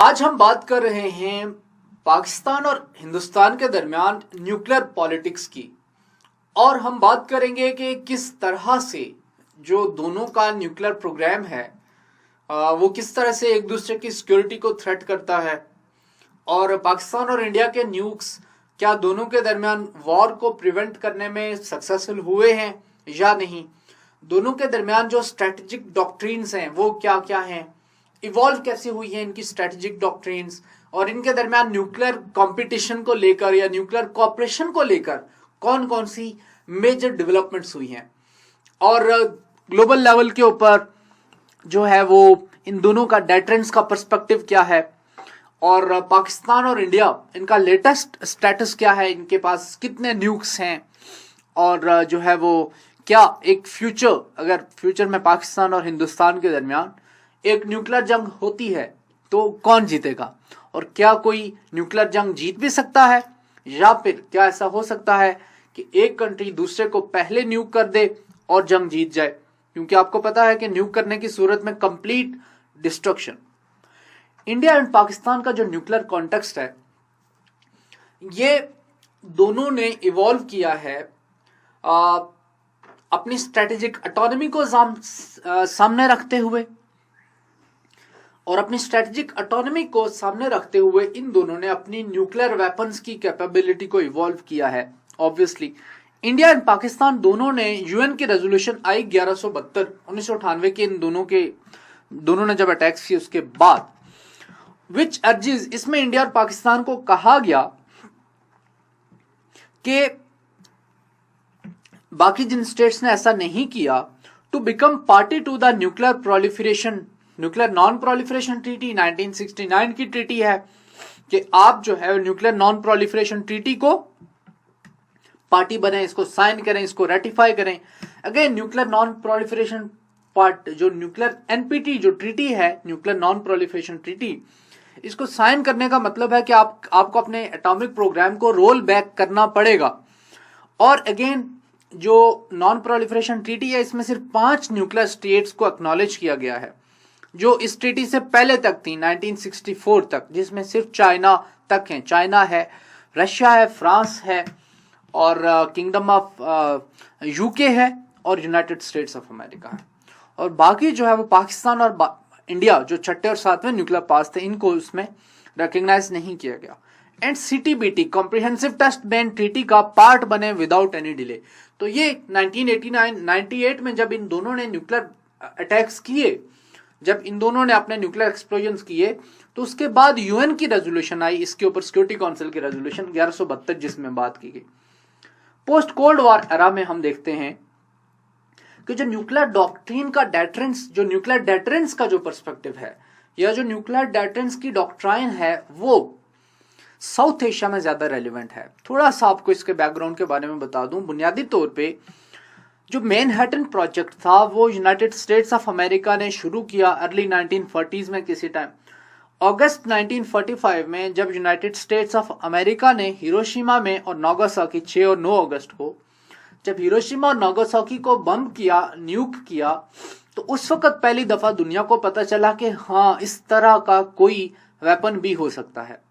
आज हम बात कर रहे हैं पाकिस्तान और हिंदुस्तान के दरमियान न्यूक्लियर पॉलिटिक्स की। और हम बात करेंगे कि किस तरह से जो दोनों का न्यूक्लियर प्रोग्राम है वो किस तरह से एक दूसरे की सिक्योरिटी को थ्रेट करता है। और पाकिस्तान और इंडिया के न्यूक्स क्या दोनों के दरमियान वॉर को प्रिवेंट करने में सक्सेसफुल हुए हैं या नहीं। दोनों के दरमियान जो स्ट्रेटेजिक डॉक्ट्रिन्स हैं वो क्या क्या हैं, इवॉल्व कैसे हुई है इनकी स्ट्रेटेजिक डॉक्ट्रिन्स, और इनके दरमियान न्यूक्लियर कंपटीशन को लेकर या न्यूक्लियर कॉपरेशन को लेकर कौन कौन सी मेजर डेवलपमेंट्स हुई हैं, और ग्लोबल लेवल के ऊपर जो है वो इन दोनों का डेटरेंस का पर्सपेक्टिव क्या है, और पाकिस्तान और इंडिया इनका लेटेस्ट स्टेटस क्या है, इनके पास कितने न्यूक्स हैं, और जो है वो क्या एक फ्यूचर, अगर फ्यूचर में पाकिस्तान और हिंदुस्तान के दरमियान एक न्यूक्लियर जंग होती है तो कौन जीतेगा, और क्या कोई न्यूक्लियर जंग जीत भी सकता है, या फिर क्या ऐसा हो सकता है कि एक कंट्री दूसरे को पहले न्यूक कर दे और जंग जीत जाए। क्योंकि आपको पता है कि न्यूक करने की सूरत में complete destruction. India and Pakistan का जो न्यूक्लियर कॉन्टेक्स्ट है ये दोनों ने इवॉल्व किया है अपनी स्ट्रेटेजिक ऑटोनॉमी को सामने रखते हुए, और अपनी स्ट्रेटेजिक ऑटोनॉमी को सामने रखते हुए इन दोनों ने अपनी न्यूक्लियर वेपन्स की कैपेबिलिटी को इवॉल्व किया है। ऑब्वियसली इंडिया एंड पाकिस्तान दोनों ने यूएन की रेजोल्यूशन आई 1172 1998 के इन दोनों ने जब अटैक्स किए उसके बाद विच अर्जिज, इसमें इंडिया और पाकिस्तान को कहा गया कि बाकी जिन स्टेट्स ने ऐसा नहीं किया to become party to the nuclear non proliferation treaty 1969 की ट्रीटी है कि आप जो है न्यूक्लियर नॉन प्रोलिफरेशन ट्रीटी को पार्टी बने, इसको साइन करें, इसको रेटिफाई करें। Again nuclear non proliferation part जो न्यूक्लियर एनपीटी जो ट्रीटी है, न्यूक्लियर नॉन प्रोलिफरेशन ट्रीटी, इसको साइन करने का मतलब है कि आपको अपने एटॉमिक प्रोग्राम को रोल बैक करना पड़ेगा। और अगेन जो नॉन प्रोलिफरेशन ट्रीटी है इसमें सिर्फ 5 न्यूक्लियर स्टेट्स को एक्नॉलेज किया गया है जो इस ट्रीटी से पहले तक थी 1964 तक, जिसमें सिर्फ चाइना तक है। चाइना है, रशिया है, फ्रांस है, और किंगडम ऑफ यूके है, और यूनाइटेड स्टेट्स ऑफ अमेरिका है। और बाकी जो है वो पाकिस्तान और इंडिया जो छठे और सातवें न्यूक्लियर पास थे इनको उसमें रिकॉग्नाइज नहीं किया गया। And CTBT comprehensive test ban treaty का पार्ट बने विदाउट एनी डिले। तो ये 1998 में जब इन दोनों ने न्यूक्लियर अटैक्स किए, जब इन दोनों ने अपने न्यूक्लियर एक्सप्लोजन किए, तो उसके बाद यूएन की रेजोल्यूशन आई इसके ऊपर, सिक्योरिटी काउंसिल की रेजोल्यूशन 1172 जिसमें बात की गई। पोस्ट कोल्ड वॉर एरा में हम देखते हैं कि जो न्यूक्लियर डॉक्ट्रिन का डेटरेंस, जो न्यूक्लियर डेटरेंस का जो पर्सपेक्टिव है, या जो न्यूक्लियर डेटरेंस की डॉक्ट्राइन है वो साउथ एशिया में ज्यादा रेलिवेंट है। थोड़ा सा आपको इसके बैकग्राउंड के बारे में बता दूं। बुनियादी तौर पे जो मैनहट्टन प्रोजेक्ट था वो यूनाइटेड स्टेट्स ऑफ अमेरिका ने शुरू किया अर्ली 1940s में किसी टाइम। अगस्त 1945 में जब यूनाइटेड स्टेट्स ऑफ अमेरिका ने हिरोशिमा में और नागासाकी 6 और 9 अगस्त को जब हिरोशिमा और नागासाकी को बम किया, न्यूक किया, तो उस वक्त पहली दफा दुनिया को पता चला कि हाँ इस तरह का कोई वेपन भी हो सकता है।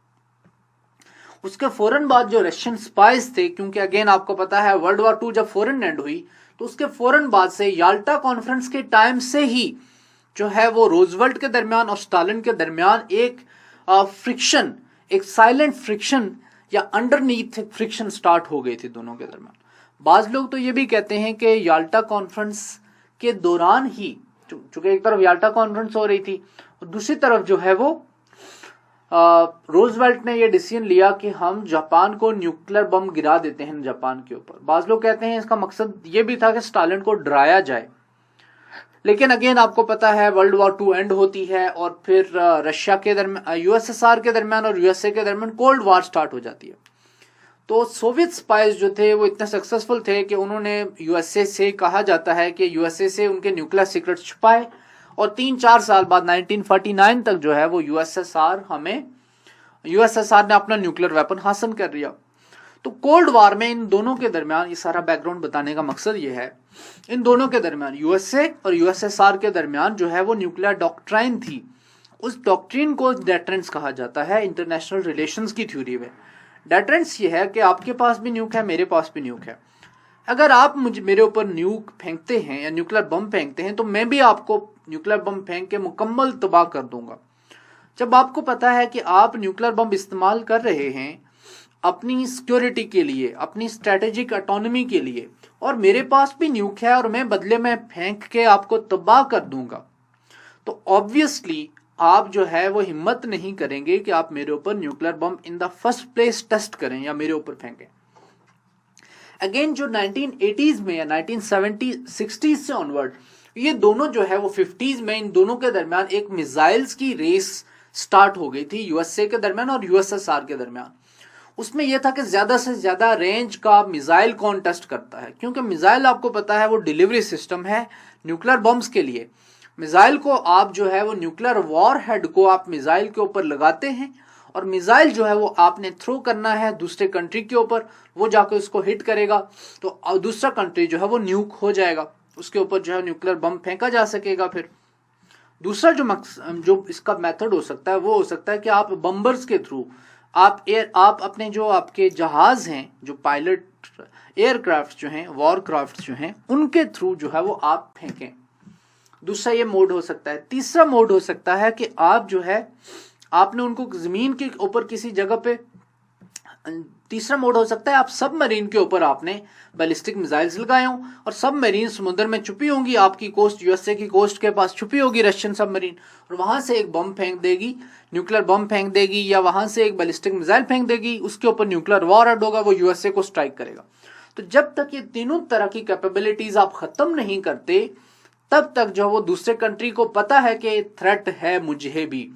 उसके फौरन बाद जो रशियन स्पाइस थे, क्योंकि अगेन आपको पता है वर्ल्ड वॉर 2 जब फौरन एंड हुई तो उसके फौरन बाद से याल्टा कॉन्फ्रेंस के टाइम से ही जो है वो रोजवेल्ट के दरमियान और स्टालिन के दरमियान एक फ्रिक्शन, एक साइलेंट फ्रिक्शन या अंडरनीथ फ्रिक्शन स्टार्ट हो गई थी दोनों के दरमियान। बाज लोग तो ये भी कहते हैं कि याल्टा कॉन्फ्रेंस के दौरान ही, चूंकि एक तरफ याल्टा कॉन्फ्रेंस हो रही थी और दूसरी तरफ जो है वो रोजवेल्ट ने यह डिसीजन लिया कि हम जापान को न्यूक्लियर बम गिरा देते हैं जापान के ऊपर। बाज लोग कहते हैं इसका मकसद यह भी था कि स्टालिन को डराया जाए। लेकिन अगेन आपको पता है वर्ल्ड वॉर 2 एंड होती है और फिर रशिया के दरमियान, यूएसएसआर के दरमियान और यूएसए के दरमियान कोल्ड वॉर स्टार्ट हो जाती है। तो सोवियत स्पाइस जो थे वो इतने सक्सेसफुल थे कि उन्होंने यूएसए से, कहा जाता है कि यूएसए से उनके न्यूक्लियर सीक्रेट्स छुपाए, और 3-4 साल बाद 1949 तक जो है वो यूएसएसआर ने अपना न्यूक्लियर वेपन हासिल कर लिया। तो कोल्ड वॉर में इन दोनों के दरमियान, ये सारा बैकग्राउंड बताने का मकसद ये है, इन दोनों के दरमियान यूएसए और यूएसएसआर के दरमियान जो है वो न्यूक्लियर डॉक्ट्राइन थी, उस डॉक्ट्रिन को डेटरेंस कहा जाता है इंटरनेशनल रिलेशंस की थ्योरी में। डेटरेंस ये है कि आपके पास भी न्यूक है, मेरे पास भी न्यूक है। अगर आप मेरे ऊपर न्यूक फेंकते हैं या न्यूक्लियर बम फेंकते हैं तो मैं भी आपको न्यूक्लियर बम फेंक के मुकम्मल तबाह कर दूंगा। जब आपको पता है कि आप न्यूक्लियर बम इस्तेमाल कर रहे हैं अपनी सिक्योरिटी के लिए, अपनी स्ट्रेटेजिक ऑटोनॉमी के लिए, और मेरे पास भी न्यूक है और मैं बदले में फेंक के आपको तबाह कर दूंगा, तो ऑब्वियसली आप जो है वो हिम्मत नहीं करेंगे कि आप मेरे ऊपर nuclear bomb in the first place test करें या मेरे ऊपर फेंकें। अगेन जो 1980s में या 1970s 60s से ऑनवर्ड ये दोनों जो है वो 50s में इन दोनों के दरमियान एक मिसाइल्स की रेस स्टार्ट हो गई थी यूएसए के दरमियान और यूएसएसआर के दरमियान। उसमें यह था कि ज्यादा से ज्यादा रेंज का मिसाइल कौन टेस्ट करता है, क्योंकि मिसाइल आपको पता है वो डिलीवरी सिस्टम है न्यूक्लियर बम्स के लिए। मिसाइल को आप जो है वो न्यूक्लियर वॉर हेड को आप मिसाइल के ऊपर लगाते हैं और मिसाइल जो है वो आपने थ्रो करना है दूसरे कंट्री के ऊपर, वो जाकर उसको हिट करेगा तो दूसरा कंट्री जो है वो न्यूक हो जाएगा, उसके ऊपर जो है न्यूक्लियर बम फेंका जा सकेगा। फिर दूसरा जो इसका मेथड हो सकता है वो हो सकता है कि आप बम्बर्स के थ्रू आप अपने जो आपके जहाज हैं, जो पायलट एयरक्राफ्ट जो हैं, वॉर क्राफ्ट जो हैं, उनके थ्रू जो है वो आप फेंकें। दूसरा ये मोड हो सकता है। तीसरा मोड हो सकता है कि आप जो है आपने उनको जमीन के ऊपर किसी जगह पे, तीसरा मोड हो सकता है आप सबमरीन के ऊपर आपने बैलिस्टिक मिसाइल्स लगाए हों और सबमरीन समुद्र में छुपी होंगी, आपकी कोस्ट यूएसए की कोस्ट के पास छुपी होगी रशियन सबमरीन, और वहां से एक बम फेंक देगी, न्यूक्लियर बम फेंक देगी या वहां से एक बैलिस्टिक मिसाइल फेंक देगी, उसके ऊपर न्यूक्लियर वॉर हेड होगा, वो यूएसए को स्ट्राइक करेगा। तो जब तक ये तीनों तरह की कैपेबिलिटीज आप खत्म नहीं करते तब तक जो वो दूसरे कंट्री को पता है कि थ्रेट है मुझे भी।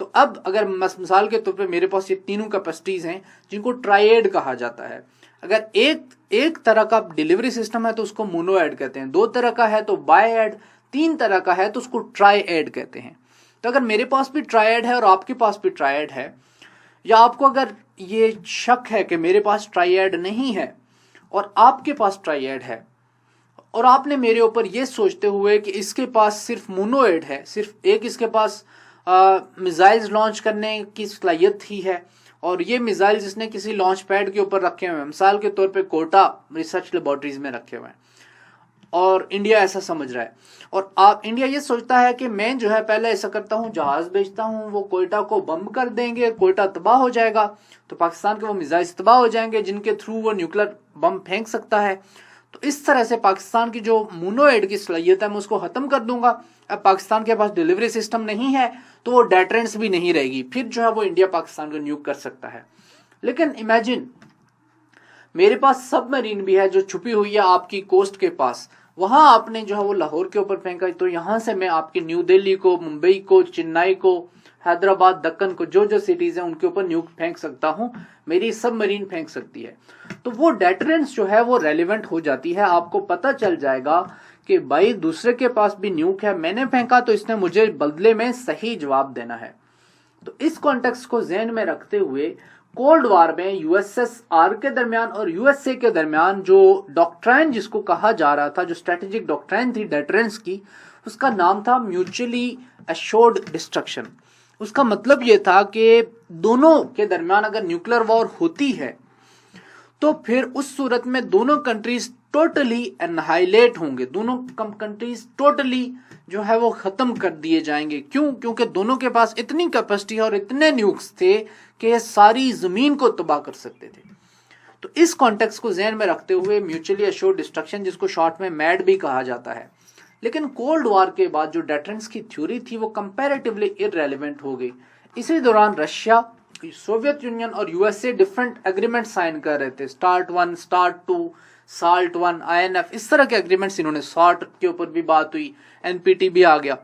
तो अब अगर मिसाल के तौर पे मेरे पास ये तीनों कैपेसिटीज हैं जिनको ट्राइएड कहा जाता है। अगर एक तरह का डिलीवरी सिस्टम है तो उसको मोनोएड कहते हैं, दो तरह का है तो बायएड, तीन तरह का है तो उसको ट्राइएड कहते हैं। तो अगर मेरे पास भी ट्राइएड है और आपके पास भी ट्राइएड है, या आपको अगर ये शक है कि मेरे पास ट्राइएड नहीं है और आपके पास ट्राइएड है, और आपने मेरे ऊपर ये सोचते हुए कि इसके पास सिर्फ मोनोएड है, सिर्फ एक इसके पास मिसाइल्स लॉन्च करने की सलाहियत ही है और ये मिसाइल जिसने किसी लॉन्च पैड के ऊपर रखे हुए हैं, मिसाल के तौर पे कोटा रिसर्च लेबोरेटरीज में रखे हुए हैं, और इंडिया ऐसा समझ रहा है, और आप इंडिया ये सोचता है कि मैं जो है पहले ऐसा करता हूँ, जहाज भेजता हूँ, वो कोयटा को बम कर देंगे, कोयटा तबाह हो जाएगा, तो पाकिस्तान के वो मिसाइल तबाह हो जाएंगे जिनके थ्रू वो न्यूक्लियर बम फेंक सकता है। तो इस तरह से पाकिस्तान की जो मोनोएड की सलाहियत है मैं उसको खत्म कर दूंगा। अब पाकिस्तान के पास डिलीवरी सिस्टम नहीं है तो वो डेटरेंस भी नहीं रहेगी, फिर जो है वो इंडिया पाकिस्तान को न्यूक कर सकता है। लेकिन इमेजिन मेरे पास सबमरीन भी है जो छुपी हुई है आपकी कोस्ट के पास, वहां आपने जो है वो लाहौर के ऊपर फेंका, तो यहां से मैं आपकी न्यू दिल्ली को, मुंबई को, चेन्नई को, हैदराबाद, दक्कन को, जो जो सिटीज हैं उनके ऊपर न्यूक फेंक सकता हूं, मेरी सबमरीन फेंक सकती है। तो वो डेटरेंस जो है वो रेलिवेंट हो जाती है। आपको पता चल जाएगा कि भाई दूसरे के पास भी न्यूक है, मैंने फेंका तो इसने मुझे बदले में सही जवाब देना है। तो इस कॉन्टेक्स्ट को ध्यान में रखते हुए कोल्ड वार में यूएसएसआर के दरमियान और यूएसए के दरमियान जो डॉक्ट्राइन जिसको कहा जा रहा था, जो स्ट्रेटेजिक डॉक्ट्राइन थी डेटरेंस की, उसका नाम था म्यूचुअली एश्योर्ड डिस्ट्रक्शन। उसका मतलब यह था कि दोनों के दरमियान अगर न्यूक्लियर वॉर होती है तो फिर उस सूरत में दोनों कंट्रीज टोटली एनहाइलेट होंगे, दोनों कंट्रीज टोटली जो है वो खत्म कर दिए जाएंगे। क्यों? क्योंकि दोनों के पास इतनी कैपेसिटी और इतने न्यूक्स थे कि ये सारी जमीन को तबाह कर सकते थे। तो इस कॉन्टेक्स्ट को ध्यान में रखते हुए म्यूचुअली एश्योर्ड डिस्ट्रक्शन, जिसको शॉर्ट में मैड भी कहा जाता है। लेकिन कोल्ड वॉर के बाद जो डेटरेंस की थ्योरी थी वो कंपैरेटिवली इररेलेवेंट हो गई। इसी दौरान रशिया, सोवियत यूनियन और यूएसए डिफरेंट एग्रीमेंट साइन कर रहे थे, स्टार्ट 1, स्टार्ट 2, साल्ट 1, INF, इस तरह के एग्रीमेंट्स इन्होंने, सॉर्ट के ऊपर भी बात हुई, NPT भी आ गया।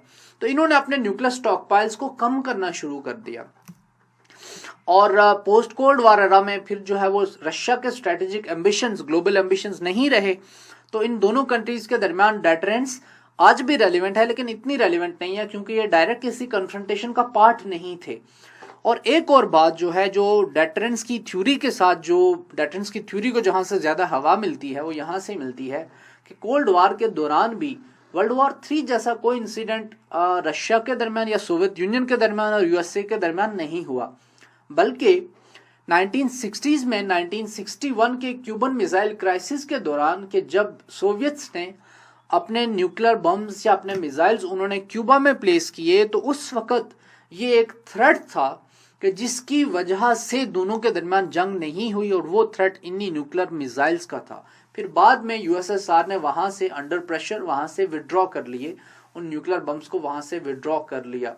तो इन्होंने अपने न्यूक्लियर स्टॉक पाइल्स को कम करना शुरू कर दिया। और पोस्ट कोल्ड वार एरा में फिर जो है वो रशिया के स्ट्रेटेजिक एम्बिशंस, ग्लोबल एम्बिशंस नहीं रहे। तो इन दोनों कंट्रीज के दरमियान डेटरेंस आज भी रेलिवेंट है, लेकिन इतनी रेलिवेंट नहीं है क्योंकि ये डायरेक्ट किसी कन्फ्रंटेशन का पार्ट नहीं थे। और एक और बात जो है, जो डेटरेंस की थ्योरी के साथ, जो डेटरेंस की थ्योरी को जहां से ज्यादा हवा मिलती है वो यहां से मिलती है कि कोल्ड वार के दौरान भी वर्ल्ड वॉर 3 जैसा कोई इंसिडेंट रशिया के दरमियान या सोवियत यूनियन के दरमियान और यूएसए के दरमियान नहीं हुआ, बल्कि 1960s में 1961 के क्यूबन मिसाइल क्राइसिस के दौरान कि जब सोवियत्स ने अपने न्यूक्लियर बम्स या अपने मिसाइल्स उन्होंने क्यूबा में प्लेस किए, तो उस वक्त ये एक थ्रेट था कि जिसकी वजह से दोनों के दरमियान जंग नहीं हुई, और वो थ्रेट इन्हीं न्यूक्लियर मिसाइल्स का था। फिर बाद में यूएसएसआर ने वहां से अंडर प्रेशर वहां से विड्रॉ कर लिए, उन न्यूक्लियर बम्स को वहां से विड्रॉ कर लिया।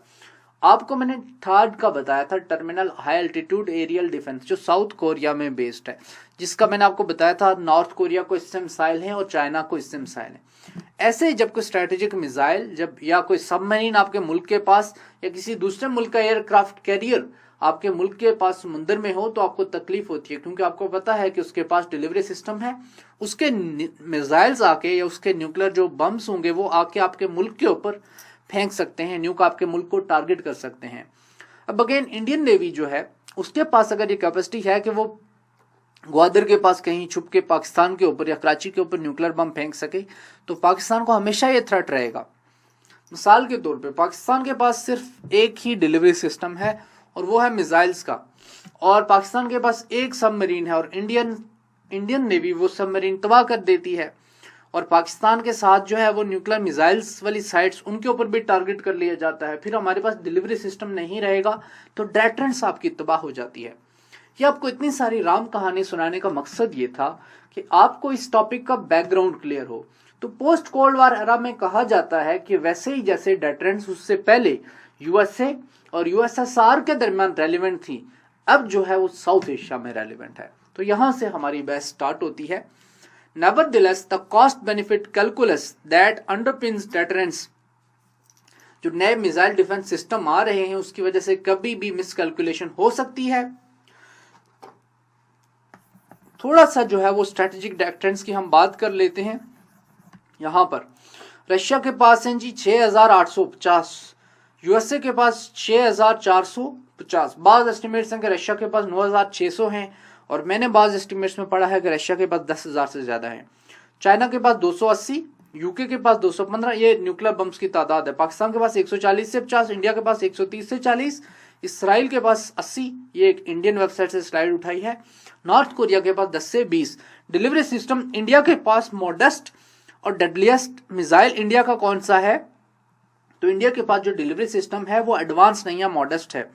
आपको मैंने थर्ड का बताया था, terminal high altitude aerial defence, जो साउथ कोरिया में बेस्ड है, जिसका मैंने आपको बताया था नॉर्थ कोरिया को इससे मिसाइल है और चाइना को इससे मिसाइल है। ऐसे जब कोई स्ट्रेटेजिक मिसाइल जब या कोई सबमरीन आपके मुल्क के पास या किसी दूसरे मुल्क का एयरक्राफ्ट कैरियर आपके मुल्क के पास समुद्र में हो, तो आपको तकलीफ होती है, क्योंकि आपको पता है कि उसके पास डिलीवरी सिस्टम है, उसके मिसाइल्स आके या उसके न्यूक्लियर जो बम्स होंगे वो आके आपके मुल्क के ऊपर फेंक सकते हैं, न्यूक आपके मुल्क को टारगेट कर सकते हैं। अब अगेन इंडियन नेवी जो है उसके पास अगर ये कैपेसिटी है कि वो ग्वादर के पास कहीं छुप के पाकिस्तान के ऊपर या कराची के ऊपर न्यूक्लियर बम फेंक सके, तो पाकिस्तान को हमेशा ये थ्रेट रहेगा। मिसाल के तौर पे पाकिस्तान के पास सिर्फ एक ही डिलीवरी सिस्टम है और वो है मिसाइल्स का, और पाकिस्तान के पास एक सबमरीन है और इंडियन नेवी वो सबमरीन तबाह कर देती है, और पाकिस्तान के साथ जो है वो न्यूक्लियर मिसाइल्स वाली साइट्स उनके ऊपर भी टारगेट कर लिया जाता है। फिर हमारे पास डिलीवरी सिस्टम नहीं रहेगा तो डेटरेंस आपकी तबाह हो जाती है। ये आपको इतनी सारी राम कहानी सुनाने का मकसद ये था कि आपको इस टॉपिक का बैकग्राउंड क्लियर हो। तो पोस्ट कोल्ड वार एरा में कहा जाता है कि वैसे ही जैसे डेटरेंस उससे पहले यूएसए और यूएसएसआर के दरमियान रेलिवेंट थी, अब जो है वो साउथ एशिया में रेलिवेंट है। तो यहां से हमारी बहस स्टार्ट होती है। Nevertheless, the cost-benefit calculus that underpins deterrence, जो नए मिसाइल डिफेंस सिस्टम आ रहे हैं उसकी वजह से कभी भी मिसकैलकुलेशन हो सकती है। थोड़ा सा जो है वो स्ट्रेटेजिक डेटरेंस की हम बात कर लेते हैं। यहां पर रशिया के पास हैं जी 6850, यूएसए के पास 6450, बाज एस्टिमेट्स हैं कि रशिया के पास 9600 हैं, और मैंने बाज एस्टिमेट्स में पढ़ा है कि रशिया के पास 10,000 से ज्यादा है। चाइना के पास 280, यूके के पास 215, ये न्यूक्लियर बम्स की तादाद है। पाकिस्तान के पास 140 से 50, इंडिया के पास 130 से 40, इसराइल के पास 80, ये एक इंडियन वेबसाइट से स्लाइड उठाई है। नॉर्थ कोरिया के पास 10 से 20। डिलीवरी सिस्टम इंडिया के पास मॉडेस्ट और डेडलिएस्ट मिसाइल इंडिया का कौन सा है? तो इंडिया के पास जो डिलीवरी सिस्टम है वो एडवांस नहीं है, मॉडेस्ट है।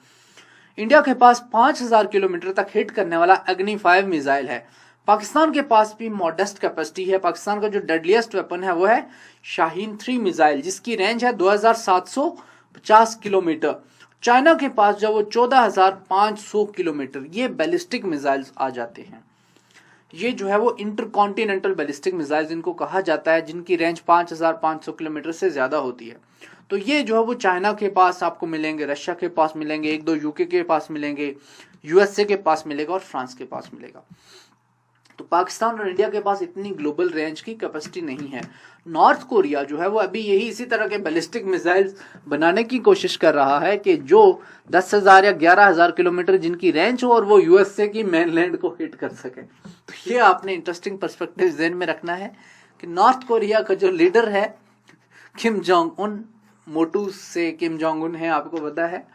इंडिया के पास 5000 किलोमीटर तक हिट करने वाला अग्नि 5 मिसाइल है। पाकिस्तान के पास भी मॉडेस्ट कैपेसिटी है। पाकिस्तान का जो डेडलिएस्ट वेपन है वो है शाहीन 3 मिसाइल, जिसकी रेंज है 2750 किलोमीटर। चाइना के पास जो वो 14500 किलोमीटर, ये बैलिस्टिक मिसाइल्स आ जाते हैं। ये जो है वो इंटरकॉन्टिनेंटल बैलिस्टिक मिसाइल्स इनको कहा जाता है, जिनकी रेंज 5500 किलोमीटर से ज्यादा होती है। तो ये जो है वो चाइना के पास आपको मिलेंगे, रशिया के पास मिलेंगे, 1-2 यूके के पास मिलेंगे, यूएसए के पास मिलेगा और फ्रांस के पास मिलेगा। तो पाकिस्तान और इंडिया के पास इतनी ग्लोबल रेंज की कैपेसिटी नहीं है। नॉर्थ कोरिया जो है वो अभी यही इसी तरह के बैलिस्टिक मिसाइल्स बनाने की कोशिश कर रहा है कि जो 10,000 या 11,000 किलोमीटर जिनकी रेंज हो और वो यूएसए की मेनलैंड को हिट कर सके। तो ये आपने इंटरेस्टिंग पर्सपेक्टिव ज़हन में रखना है कि नॉर्थ कोरिया का जो लीडर है किम जोंग उन, मोटू से किम जोंग उन है, आपको पता है।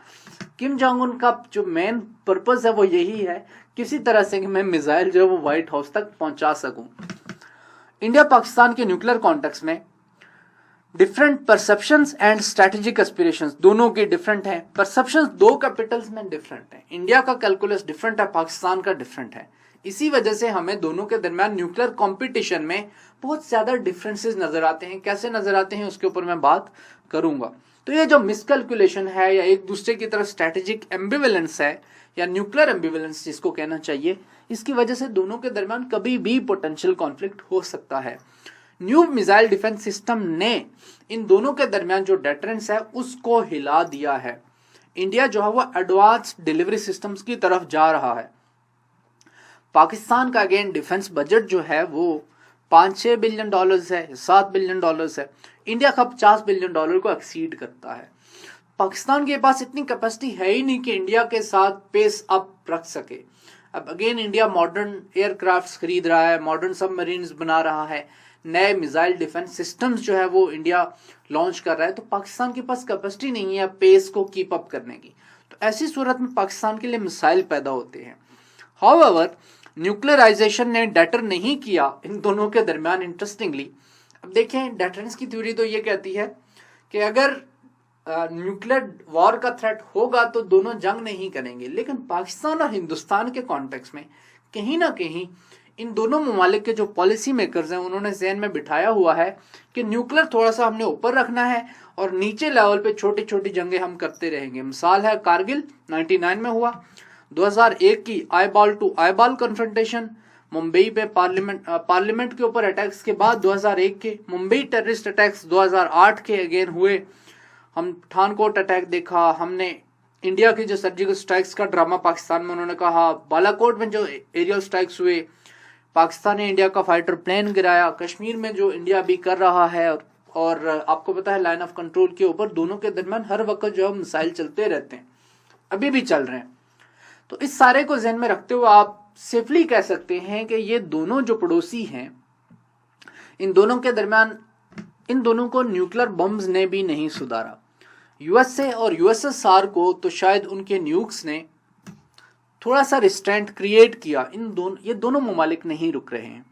किम जोंग उन का जो मेन पर्पस है वो यही है किसी तरह से कि मैं मिसाइल जो है वो व्हाइट हाउस तक पहुंचा सकूं। इंडिया पाकिस्तान के न्यूक्लियर कॉन्टेक्स्ट में different perceptions and strategic aspirations दोनों के डिफरेंट हैं। परसेप्शंस दो कैपिटल्स में डिफरेंट है। इंडिया का कैलकुलस डिफरेंट है, पाकिस्तान का डिफरेंट है। इसी वजह से हमें दोनों के दरमियान न्यूक्लियर कंपटीशन में बहुत ज्यादा डिफरेंसेस नजर आते हैं। कैसे नजर आते हैं उसके ऊपर मैं बात करूंगा। तो ये जो मिसकैलकुलेशन है या एक दूसरे की तरफ स्ट्रेटेजिक एम्बिवेलेंस है या न्यूक्लियर एम्बिवेलेंस जिसको कहना चाहिए, इसकी वजह से दोनों के दरमियान कभी भी पोटेंशियल कॉन्फ्लिक्ट हो सकता है। न्यू मिसाइल डिफेंस सिस्टम ने इन दोनों के दरमियान जो डेटरेंस है उसको हिला दिया है। इंडिया जो है वो एडवांस डिलीवरी सिस्टम्स की तरफ जा रहा है। पाकिस्तान का अगेन डिफेंस बजट जो है वो 5-6 बिलियन डॉलर्स है, 7 बिलियन डॉलर्स है। इंडिया का 50 बिलियन डॉलर को एक्सीड करता है। पाकिस्तान के पास इतनी कैपेसिटी है ही नहीं कि इंडिया के साथ पेस अप रख सके। अब अगेन इंडिया मॉडर्न एयरक्राफ्ट्स खरीद रहा है, मॉडर्न सबमरीन्स बना रहा है, नए मिसाइल डिफेंस सिस्टम्स जो है वो इंडिया लॉन्च कर रहा है, तो पाकिस्तान के पास कैपेसिटी नहीं है पेस को कीप अप करने की। तो ऐसी सूरत में पाकिस्तान के लिए मिसाइल पैदा होते हैं। हाउएवर न्यूक्लियराइजेशन ने डेटर नहीं किया इन दोनों के दरमियान। इंटरेस्टिंगली अब देखें, डेटरेंस की थ्योरी तो ये कहती है कि अगर न्यूक्लियर वॉर का थ्रेट होगा तो दोनों जंग नहीं करेंगे, लेकिन पाकिस्तान और हिंदुस्तान के कॉन्टेक्स्ट में कहीं ना कहीं इन दोनों ममालिक के जो पॉलिसी मेकर्स हैं उन्होंने ज़हन में बिठाया हुआ है कि न्यूक्लियर थोड़ा सा हमने ऊपर रखना है और नीचे लेवल पे छोटी छोटी जंगें हम करते रहेंगे। मिसाल है कारगिल 99 में हुआ, 2001 की eyeball to eyeball confrontation, Mumbai पे पार्लियामेंट के ऊपर अटैक्स के बाद 2001 के मुंबई टेररिस्ट अटैक्स 2008 के अगेन हुए, हम पठानकोट अटैक देखा, हमने इंडिया की जो सर्जिकल स्ट्राइक्स का ड्रामा पाकिस्तान में उन्होंने कहा, बालाकोट में जो एरियल स्ट्राइक्स हुए, पाकिस्तान ने इंडिया का फाइटर प्लेन गिराया, कश्मीर में जो इंडिया भी कर रहा है, और आपको पता है लाइन ऑफ कंट्रोल के ऊपर दोनों के दरमियान हर वक्त जो है मिसाइल चलते रहते हैं, अभी भी चल रहे हैं। तो इस सारे को ध्यान में रखते हुए आप सेफली कह सकते हैं कि ये दोनों जो पड़ोसी हैं, इन दोनों के दरमियान इन दोनों को न्यूक्लियर बम्स ने भी नहीं सुधारा। यूएसए और यूएसएसआर को तो शायद उनके न्यूक्स ने थोड़ा सा रिस्ट्रेंट क्रिएट किया, ये दोनों ममालिक नहीं रुक रहे हैं।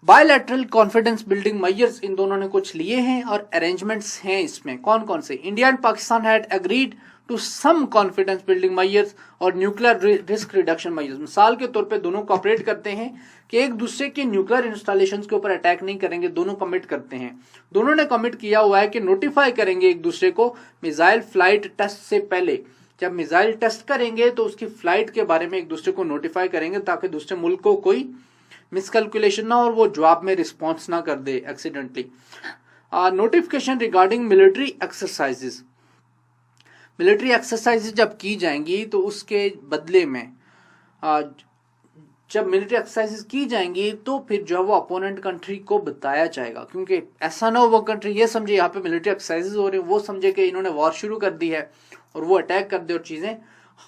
Bilateral confidence building measures in दोनों ने कुछ लिए हैं और अरेंजमेंट्स हैं इसमें। कौन कौन से? India and Pakistan had agreed to some confidence building measures और न्यूक्लियर रिस्क रिडक्शन मेजर्स। मिसाल के तौर पे दोनों कोऑपरेट करते हैं कि एक दूसरे के न्यूक्लियर इंस्टॉलेशंस के ऊपर अटैक नहीं करेंगे, दोनों कमिट करते हैं। दोनों ने कमिट किया हुआ है कि नोटिफाई करेंगे एक दूसरे को मिसाइल फ्लाइट टेस्ट से पहले। जब मिसाइल टेस्ट करेंगे तो उसकी फ्लाइट के बारे में एक दूसरे को नोटिफाई करेंगे ताकि दूसरे मुल्क को कोई मिसकैलकुलेशन ना और वो जवाब में रिस्पॉन्स ना कर दे accidentally. Notification regarding military exercises, military exercises जब की जाएंगी तो उसके बदले में जब मिलिट्री एक्सरसाइजेज की जाएंगी तो फिर जो वो अपोनेंट कंट्री को बताया जाएगा, क्योंकि ऐसा ना हो वो कंट्री ये समझे यहाँ पे मिलिट्री एक्सरसाइजेज हो रहे हैं, वो समझे कि इन्होंने वॉर शुरू कर दी है और वो अटैक कर दे और चीज़ें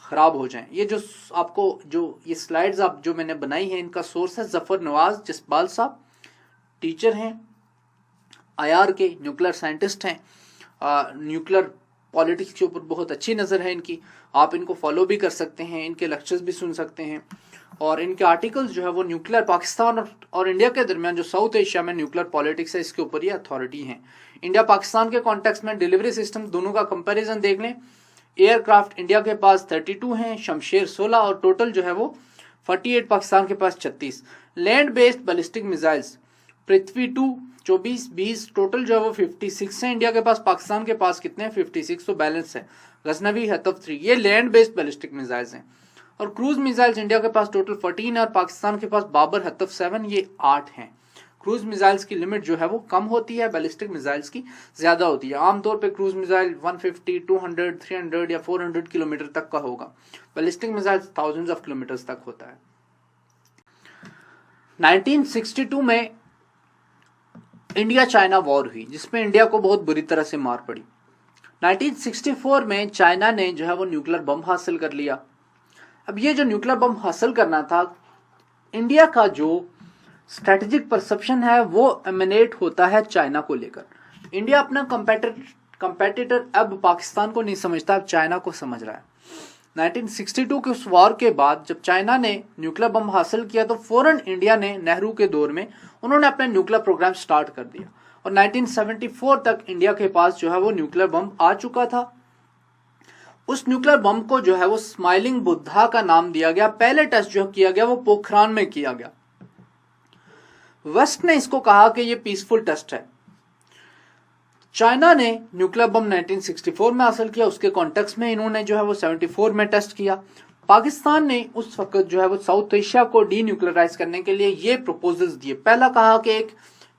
खराब हो जाएं। ये जो आपको जो ये स्लाइड्स आप जो मैंने बनाई हैं इनका सोर्स है जफर नवाज जसपाल साहब, टीचर हैं IR के, न्यूक्लियर साइंटिस्ट हैं, न्यूक्लियर पॉलिटिक्स के ऊपर बहुत अच्छी नज़र है इनकी। आप इनको फॉलो भी कर सकते हैं, इनके लेक्चर्स भी सुन सकते हैं और इनके आर्टिकल्स जो है वो न्यूक्लियर पाकिस्तान और इंडिया के दरमियान जो साउथ एशिया में न्यूक्लियर पॉलिटिक्स है इसके ऊपर ये अथॉरिटी हैं। इंडिया पाकिस्तान के कॉन्टेक्स्ट में डिलीवरी सिस्टम दोनों का कंपैरिजन देख लें। एयरक्राफ्ट इंडिया के पास 32 हैं, शमशेर 16 और टोटल जो है वो 48, पाकिस्तान के पास 36। लैंड बेस्ड बैलिस्टिक मिसाइल्स पृथ्वी 2 24 20 टोटल जो है वो 56 है इंडिया के पास, पाकिस्तान के पास कितने हैं 56, तो बैलेंस है। गजनवी हतफ 3 ये लैंड बेस्ड बैलिस्टिक मिसाइल्स हैं। और क्रूज मिसाइल्स इंडिया के पास टोटल 14 है और पाकिस्तान के पास बाबर हतफ 7 ये 8 हैं। क्रूज मिसाइल्स की लिमिट जो है वो कम होती है, बैलिस्टिक मिसाइल्स की ज्यादा होती है। आमतौर पे क्रूज मिसाइल 150, 200, 300 या 400 किलोमीटर तक का होगा, ballistic missiles thousands of kilometres तक होता है। 1962 में इंडिया चाइना वॉर हुई जिसमें इंडिया को बहुत बुरी तरह से मार पड़ी। 1964 में चाइना ने जो है वो न्यूक्लियर बम हासिल कर लिया। अब ये जो न्यूक्लियर बम हासिल करना था, इंडिया का जो स्ट्रेटेजिक परसेप्शन है वो एमिनेट होता है चाइना को लेकर। इंडिया अपना कंपेटिटर अब पाकिस्तान को नहीं समझता, अब चाइना को समझ रहा है। 1962 के उस वॉर के बाद जब चाइना ने न्यूक्लियर बम हासिल किया तो फौरन इंडिया ने नेहरू के दौर में उन्होंने अपना न्यूक्लियर प्रोग्राम स्टार्ट कर दिया और 1974 तक इंडिया के पास जो है वो न्यूक्लियर बम आ चुका था। उस न्यूक्लियर बम को जो है वो स्माइलिंग बुद्धा का नाम दिया गया। पहले टेस्ट जो किया गया वो पोखरान में किया गया। वेस्ट ने इसको कहा कि ये पीसफुल टेस्ट है। चाइना ने न्यूक्लियर बम 1964 में हासिल किया, उसके कॉन्टेक्स्ट में इन्होंने जो है वो 74 में टेस्ट किया। पाकिस्तान ने उस वक्त जो है वो साउथ एशिया को डी न्यूक्लियराइज करने के लिए ये प्रपोजल्स दिए। पहला कहा कि एक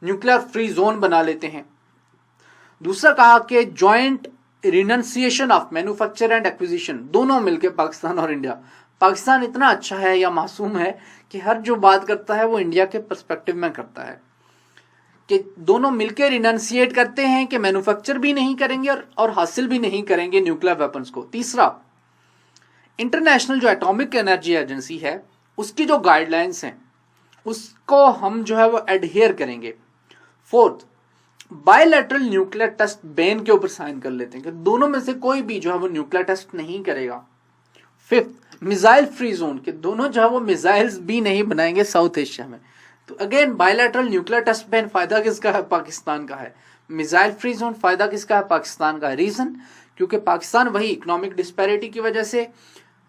न्यूक्लियर फ्री जोन बना लेते हैं, दूसरा कहा कि joint renunciation of manufacture and acquisition, दोनों मिलकर पाकिस्तान और इंडिया। पाकिस्तान इतना अच्छा है या मासूम है कि हर जो बात करता है वो इंडिया के पर्सपेक्टिव में करता है कि दोनों मिलकर रिनंसिएट करते हैं कि मैन्युफैक्चर भी नहीं करेंगे और हासिल भी नहीं करेंगे न्यूक्लियर वेपन्स को। तीसरा, इंटरनेशनल जो एटॉमिक एनर्जी एजेंसी है उसकी जो गाइडलाइंस हैं उसको हम जो है वो एडहेयर करेंगे। Fourth, bilateral nuclear test ban के ऊपर साइन कर लेते हैं कि दोनों में से कोई भी जो है वो न्यूक्लियर टेस्ट नहीं करेगा। फिफ्थ, मिसाइल फ्री जोन, के दोनों जो है वो मिसाइल्स भी नहीं बनाएंगे साउथ एशिया में। तो again bilateral nuclear test ban फायदा किसका है? पाकिस्तान का है। मिसाइल फ्री जोन फायदा किसका है? पाकिस्तान का। रीजन, क्योंकि पाकिस्तान वही इकोनॉमिक डिस्पैरिटी की वजह से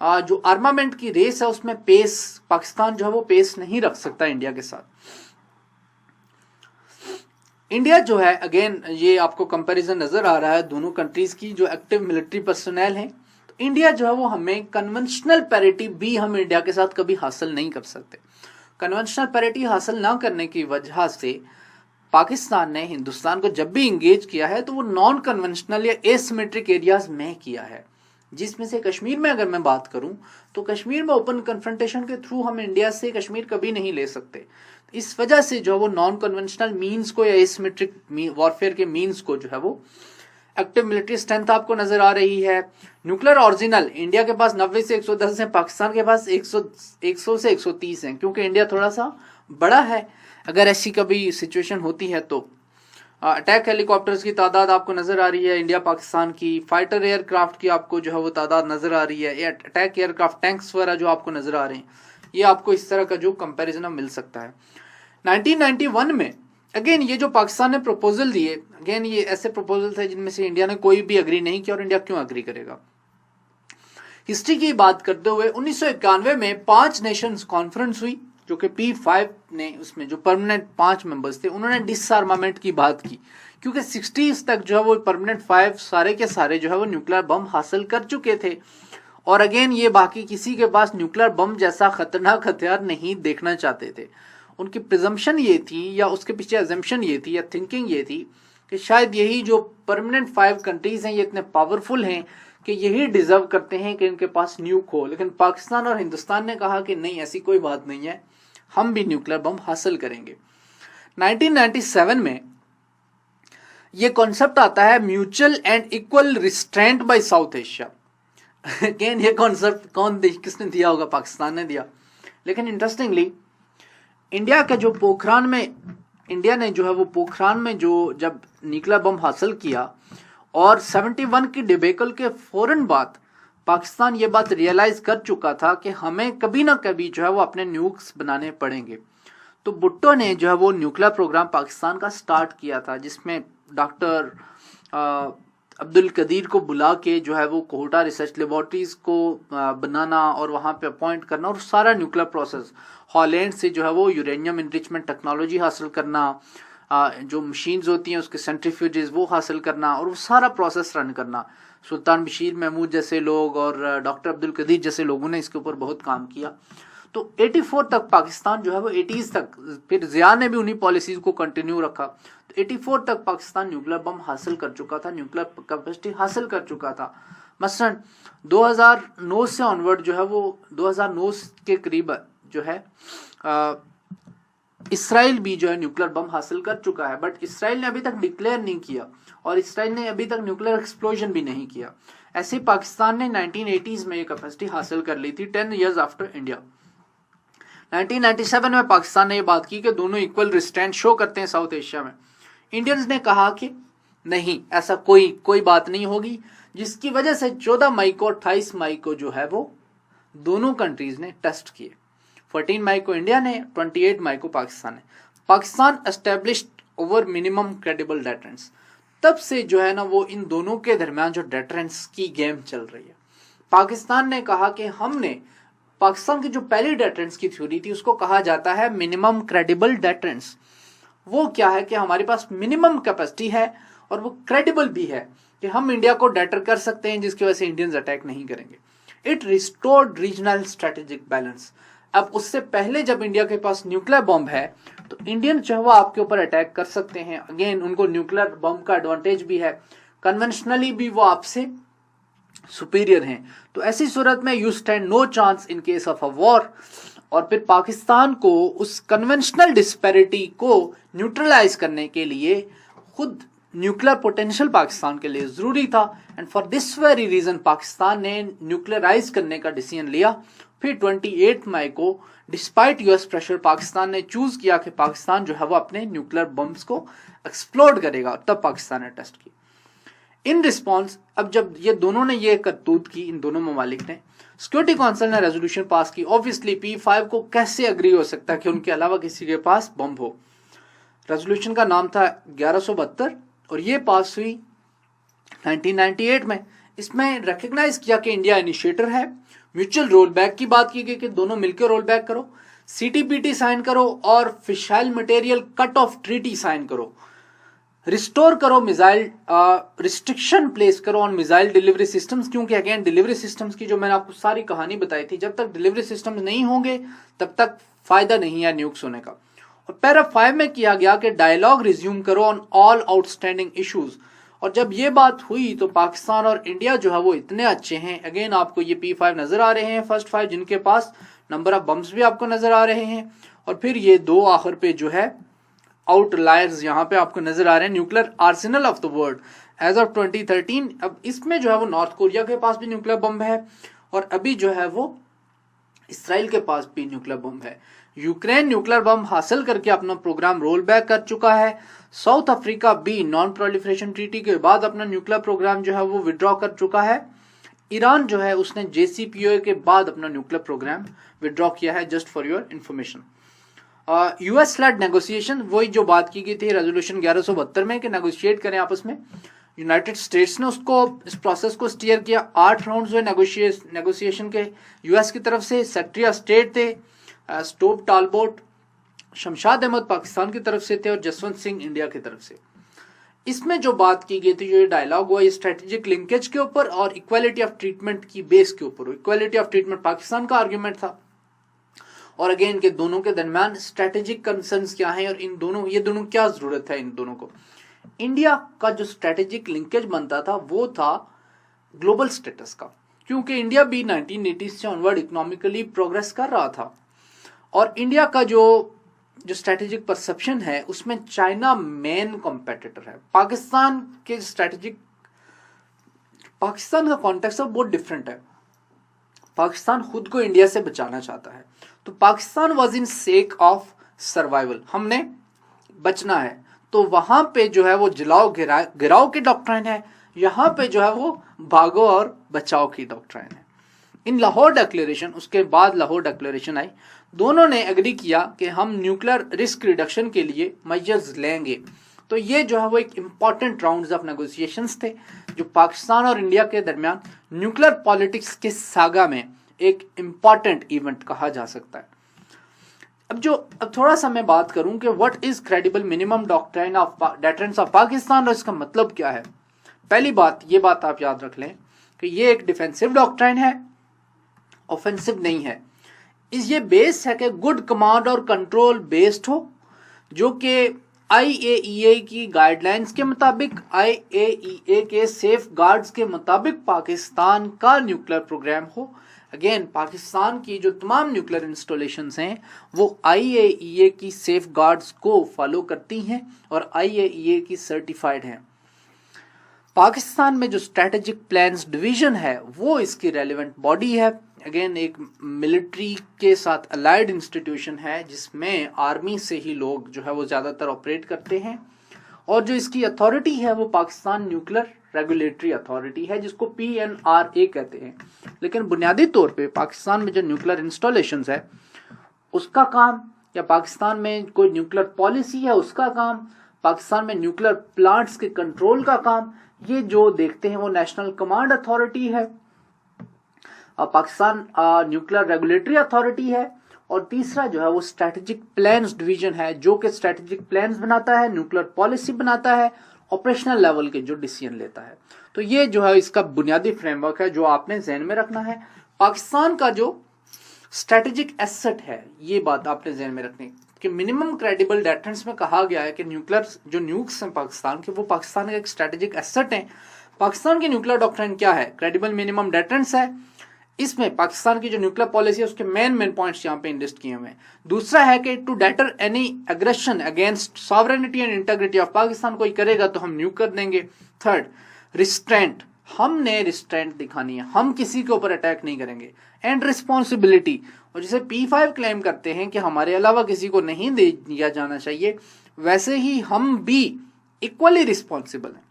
जो आर्मामेंट की रेस है उसमें पेस पाकिस्तान जो है वो पेस नहीं रख सकता इंडिया के साथ। इंडिया जो है, अगेन ये आपको कंपैरिजन नजर आ रहा है दोनों कंट्रीज की जो एक्टिव मिलिट्री पर्सनल हैं। तो इंडिया जो है वो हमें कन्वेंशनल पैरिटी भी हम इंडिया के साथ कभी हासिल नहीं कर सकते। कन्वेंशनल पैरिटी हासिल ना करने की वजह से पाकिस्तान ने हिंदुस्तान को जब भी इंगेज किया है तो वो नॉन कन्वेंशनल या एसिमेट्रिक एरियाज में किया है, जिसमें से कश्मीर में अगर मैं बात करूं तो कश्मीर में ओपन कन्फ्रंटेशन के थ्रू हम इंडिया से कश्मीर कभी नहीं ले सकते। इस वजह से जो वो नॉन कन्वेंशनल मीन्स को या एसिमेट्रिक वॉरफेयर के मीन्स को जो है वो एक्टिव मिलिट्री स्ट्रेंथ आपको नजर आ रही है। न्यूक्लियर ऑरिजिनल इंडिया के पास 90 से 110 है, पाकिस्तान के पास 100 से 130 है, क्योंकि इंडिया थोड़ा सा बड़ा है। अगर ऐसी कभी सिचुएशन होती है तो अटैक हेलीकॉप्टर्स की तादाद आपको नजर आ रही है इंडिया पाकिस्तान की, फाइटर एयरक्राफ्ट की आपको जो है वो तादाद नजर आ रही है, अटैक एयरक्राफ्ट टैंक्स वगैरह जो आपको नजर आ रहे हैं, ये आपको इस तरह का जो कंपैरिजन मिल सकता है। 1991 में अगेन ये जो पाकिस्तान ने प्रपोजल दिए, अगेन ये ऐसे प्रपोजल थे जिनमें से इंडिया ने कोई भी अग्री नहीं किया, और इंडिया क्यों अग्री करेगा। हिस्ट्री की बात करते हुए 1991 में 5 नेशंस कॉन्फ्रेंस हुई, जो कि P5 ने उसमें जो परमानेंट 5 मेंबर्स थे उन्होंने डिसआर्मामेंट की बात की, क्योंकि 60s तक जो है वो परमानेंट 5 सारे के सारे जो है वो न्यूक्लियर बम हासिल कर चुके थे, और अगेन ये बाकी किसी के पास न्यूक्लियर बम जैसा खतरनाक हथियार नहीं देखना चाहते थे। उनकी प्रिजम्पशन ये थी, या उसके पीछे एजम्पशन ये थी, या थिंकिंग ये थी कि शायद यही जो परमानेंट 5 कंट्रीज हैं ये इतने पावरफुल हैं कि यही डिजर्व करते हैं कि इनके पास न्यूक हो। लेकिन पाकिस्तान और हिंदुस्तान ने कहा कि नहीं, ऐसी कोई बात नहीं है, हम भी न्यूक्लियर बम हासिल करेंगे। 1997 में ये कॉन्सेप्ट आता है mutual and equal restraint by South Asia. Again ये कॉन्सेप्ट किसने दिया होगा? पाकिस्तान ने दिया। लेकिन इंटरेस्टिंगली इंडिया का जो पोखरान में, इंडिया ने जो है वो पोखरान में जो जब न्यूक्लियर बम हासिल किया, और 71 की डिबेकल के फौरन बाद पाकिस्तान ये बात रियलाइज कर चुका था कि हमें कभी ना कभी जो है वो अपने न्यूक्स बनाने पड़ेंगे। तो भुट्टो ने जो है वो न्यूक्लियर प्रोग्राम पाकिस्तान का स्टार्ट किया था, जिसमें डॉक्टर अब्दुल कदीर को बुला के जो है वो कोहटा रिसर्च लेबोरेटरीज को बनाना और वहाँ पे अपॉइंट करना, और सारा न्यूक्लियर प्रोसेस हॉलैंड से जो है वो यूरेनियम इनरिचमेंट टेक्नोलॉजी हासिल करना, जो मशीन्स होती हैं उसके सेंट्रीफ्यूजेस वो हासिल करना, और वो सारा प्रोसेस रन करना। सुल्तान बशीर महमूद जैसे लोग और डॉक्टर अब्दुल कदीर जैसे लोगों ने इसके ऊपर बहुत काम किया। तो 84 तक पाकिस्तान जो है वो 80s तक, फिर जिया ने भी उन्हीं पॉलिसीज को कंटिन्यू रखा, तो 84 तक पाकिस्तान न्यूक्लियर बम हासिल कर चुका था, न्यूक्लियर कैपेसिटी हासिल कर चुका था। मसलन 2009 से ऑनवर्ड जो है वो 2009 के करीब जो है इसराइल भी जो है न्यूक्लियर बम हासिल कर चुका है, बट इसराइल ने अभी तक डिक्लेयर नहीं किया, और इसराइल ने अभी तक न्यूक्लियर एक्सप्लोजन भी नहीं किया। ऐसे पाकिस्तान ने 1980s में ये कैपेसिटी हासिल कर ली थी, 10 years आफ्टर इंडिया। 1997 में पाकिस्तान ने ये बात की कि दोनों इक्वल रिस्ट्रेंट शो करते हैं साउथ एशिया में। इंडियंस ने कहा कि नहीं, ऐसा कोई बात नहीं होगी, जिसकी वजह से 14 मई को 28 मई को जो है वो दोनों कंट्रीज ने टेस्ट किए। 14 मई को इंडिया ने, 28 मई को पाकिस्तान ने। Pakistan established over minimum credible deterrence. तब से जो है ना वो इन दोनों के दरमियान जो डेटरेंस की गेम चल रही है। पाकिस्तान ने कहा कि हमने, पाकिस्तान की जो पहली डेटरेंस की थ्योरी थी उसको कहा जाता है मिनिमम क्रेडिबल डेटरेंस। वो क्या है कि हमारे पास मिनिमम कैपेसिटी है और वो क्रेडिबल भी है कि हम इंडिया को डेटर कर सकते हैं, जिसकी वजह से इंडियंस अटैक नहीं करेंगे। It restored regional strategic balance. अब उससे पहले जब इंडिया के पास न्यूक्लियर बॉम्ब है तो इंडियन जो है वो आपके ऊपर अटैक कर सकते हैं। अगेन उनको न्यूक्लियर बॉम्ब का एडवांटेज भी है, कन्वेंशनली भी वो आपसे सुपीरियर हैं। तो ऐसी सूरत में you stand no chance in case of a war. और फिर पाकिस्तान को उस कन्वेंशनल डिस्पैरिटी को न्यूट्रलाइज करने के लिए खुद न्यूक्लियर पोटेंशियल पाकिस्तान के लिए जरूरी था, and for this very reason Pakistan ने न्यूक्लियराइज करने का डिसीजन लिया। फिर 28 मई को डिस्पाइट यूएस प्रेशर पाकिस्तान ने चूज किया कि पाकिस्तान जो है वो अपने न्यूक्लियर बम्स को एक्सप्लोड करेगा, तब पाकिस्तान ने टेस्ट की। इन रिस्पॉन्स अब जब ये दोनों ने ये करतूत की, इन दोनों ममालिक ने, सिक्योरिटी काउंसिल ने रेजोल्यूशन पास की। ऑब्वियसली P5 को कैसे अग्री हो सकता है कि उनके अलावा किसी के पास बम हो। रेजोल्यूशन का नाम था 1172 और ये पास हुई 1998 में। इसमें रिकग्नाइज किया कि इंडिया इनिशिएटर है। म्यूचुअल रोल बैक की बात की गई कि दोनों मिलकर रोल बैक करो, CTBT साइन करो और fissile material cut off treaty sign करो, रिस्टोर करो मिसाइल रिस्ट्रिक्शन प्लेस करो ऑन मिसाइल डिलीवरी सिस्टम्स, क्योंकि अगेन डिलीवरी सिस्टम्स की जो मैंने आपको सारी कहानी बताई थी, जब तक डिलीवरी सिस्टम्स नहीं होंगे तब तक फायदा नहीं है न्यूक्स होने का। और पैरा 5 में किया गया कि डायलॉग रिज्यूम करो ऑन ऑल आउटस्टैंडिंग इश्यूज। और जब ये बात हुई तो पाकिस्तान और इंडिया जो है वो इतने अच्छे हैं, अगेन आपको ये P5 नजर आ रहे हैं, फर्स्ट 5 जिनके पास नंबर ऑफ बम्स भी आपको नजर आ रहे हैं, और फिर ये दो आखिर पे जो है आउटलायर्स यहाँ पे आपको नजर आ रहे हैं, nuclear arsenal of the world as of 2013। अब इसमें जो है वो नॉर्थ कोरिया के पास भी न्यूक्लियर बम है, और अभी जो है वो इसराइल के पास भी न्यूक्लियर बम है। यूक्रेन न्यूक्लियर बम हासिल करके अपना प्रोग्राम रोल बैक कर चुका है। साउथ अफ्रीका भी नॉन प्रोलिफरेशन ट्रीटी के बाद अपना न्यूक्लियर प्रोग्राम जो है वो विड्रॉ कर चुका है। ईरान जो है उसने JCPOA के बाद अपना न्यूक्लियर प्रोग्राम विड्रॉ किया है, just for your information. US led negotiation, वही जो बात की गई थी रेजोल्यूशन 1172 में कि नेगोशिएट करें आपस में, यूनाइटेड स्टेट्स ने उसको इस प्रोसेस को स्टीयर किया। 8 राउंड्स हुए नेगोशिएशन के US की तरफ से। सेक्रेटरी ऑफ स्टेट थे स्टोब टालबोट, शमशाद अहमद पाकिस्तान की तरफ से थे और जसवंत सिंह इंडिया की तरफ से। इसमें जो बात की गई थी, जो ये डायलॉग हुआ, ये स्ट्रेटेजिक लिंकेज के ऊपर और इक्वालिटी ऑफ ट्रीटमेंट की बेस के ऊपर। इक्वालिटी ऑफ ट्रीटमेंट पाकिस्तान का आर्ग्यूमेंट था, और अगेन के दोनों के दरमियान स्ट्रेटेजिक कंसर्न्स क्या हैं और ये दोनों क्या जरूरत है इन दोनों को। इंडिया का जो स्ट्रेटेजिक लिंकेज बनता था वो था ग्लोबल स्टेटस का, क्योंकि इंडिया भी 1980 से ऑनवर्ड इकोनॉमिकली प्रोग्रेस कर रहा था, और इंडिया का जो स्ट्रेटेजिक परसेप्शन है उसमें चाइना मेन कॉम्पिटिटर है। पाकिस्तान का कॉन्टेक्स्ट बहुत डिफरेंट है। पाकिस्तान खुद को इंडिया से बचाना चाहता है, तो Pakistan was in sake of survival, हमने बचना है, तो वहां पे जो है वो जलाओ गिराओ की डॉक्ट्राइन है, यहाँ पे जो है वो भागो और बचाओ की डॉक्ट्राइन है। इन लाहौर डिक्लेरेशन, उसके बाद लाहौर डिक्लेरेशन आई, दोनों ने एग्री किया कि हम न्यूक्लियर रिस्क रिडक्शन के लिए मेजर्स लेंगे। तो ये जो है वो एक इम्पॉर्टेंट राउंड्स ऑफ नेगोशिएशंस थे जो पाकिस्तान और इंडिया के दरमियान न्यूक्लियर पॉलिटिक्स के सागा में एक इम्पॉर्टेंट इवेंट कहा जा सकता है। अब थोड़ा सा मैं बात करूं कि what is credible minimum doctrine of deterrence of Pakistan, और इसका मतलब क्या है। पहली बात, ये बात आप याद रख लें कि ये एक डिफेंसिव डॉक्ट्राइन है, ऑफेंसिव नहीं है। ये बेस है कि गुड कमांड और कंट्रोल बेस्ड हो, जो कि IAEA की गाइडलाइंस के मुताबिक, IAEA के सेफ गार्ड्स के मुताबिक पाकिस्तान का न्यूक्लियर प्रोग्राम हो। अगेन पाकिस्तान की जो तमाम न्यूक्लियर इंस्टॉलेशंस हैं वो IAEA की सेफ गार्ड्स को फॉलो करती हैं और IAEA की सर्टिफाइड हैं। पाकिस्तान में जो स्ट्रेटेजिक प्लान्स डिवीजन है वो इसकी रेलिवेंट बॉडी है। अगेन एक मिलिट्री के साथ अलाइड इंस्टीट्यूशन है जिसमें आर्मी से ही लोग जो है वो ज़्यादातर ऑपरेट करते हैं, और जो इसकी अथॉरिटी है वो पाकिस्तान न्यूक्लियर रेगुलेटरी अथॉरिटी है, जिसको PNRA कहते हैं। लेकिन बुनियादी तौर पे पाकिस्तान में जो न्यूक्लियर इंस्टॉलेशंस है उसका काम, या पाकिस्तान में कोई न्यूक्लियर पॉलिसी है उसका काम, पाकिस्तान में न्यूक्लियर प्लांट्स के कंट्रोल का काम, ये जो देखते हैं वो नेशनल कमांड अथॉरिटी है, पाकिस्तान न्यूक्लियर रेगुलेटरी अथॉरिटी है, और तीसरा जो है वो स्ट्रेटेजिक प्लान्स डिवीजन है जो कि स्ट्रेटेजिक प्लान्स बनाता है, न्यूक्लियर पॉलिसी बनाता है, ऑपरेशनल लेवल के जो डिसीजन लेता है। तो ये जो है इसका बुनियादी फ्रेमवर्क है जो आपने ज़हन में रखना है। पाकिस्तान का जो स्ट्रेटेजिक एसेट है, ये बात आपने ज़हन में रखनी कि मिनिमम क्रेडिबल डेटरेंस में कहा गया है कि न्यूक्लियर जो न्यूक्स हैं पाकिस्तान के, वो पाकिस्तान का एक स्ट्रेटेजिक एसेट है। पाकिस्तान की न्यूक्लियर डॉक्ट्राइन क्या है? क्रेडिबल मिनिमम डेटरेंस है, इसमें पाकिस्तान की जो न्यूक्लियर पॉलिसी है उसके मेन पॉइंट्स यहाँ पे लिस्ट किए हुए हैं। दूसरा है कि to deter any aggression against sovereignty and integrity of Pakistan, कोई करेगा तो हम न्यूक कर देंगे। थर्ड, रिस्ट्रेंट, हमने रिस्ट्रेंट दिखानी है, हम किसी के ऊपर अटैक नहीं करेंगे। एंड रिस्पॉन्सिबिलिटी, और जैसे P5 क्लेम करते हैं कि हमारे अलावा किसी को नहीं दे दिया जाना चाहिए, वैसे ही हम भी इक्वली रिस्पॉन्सिबल हैं।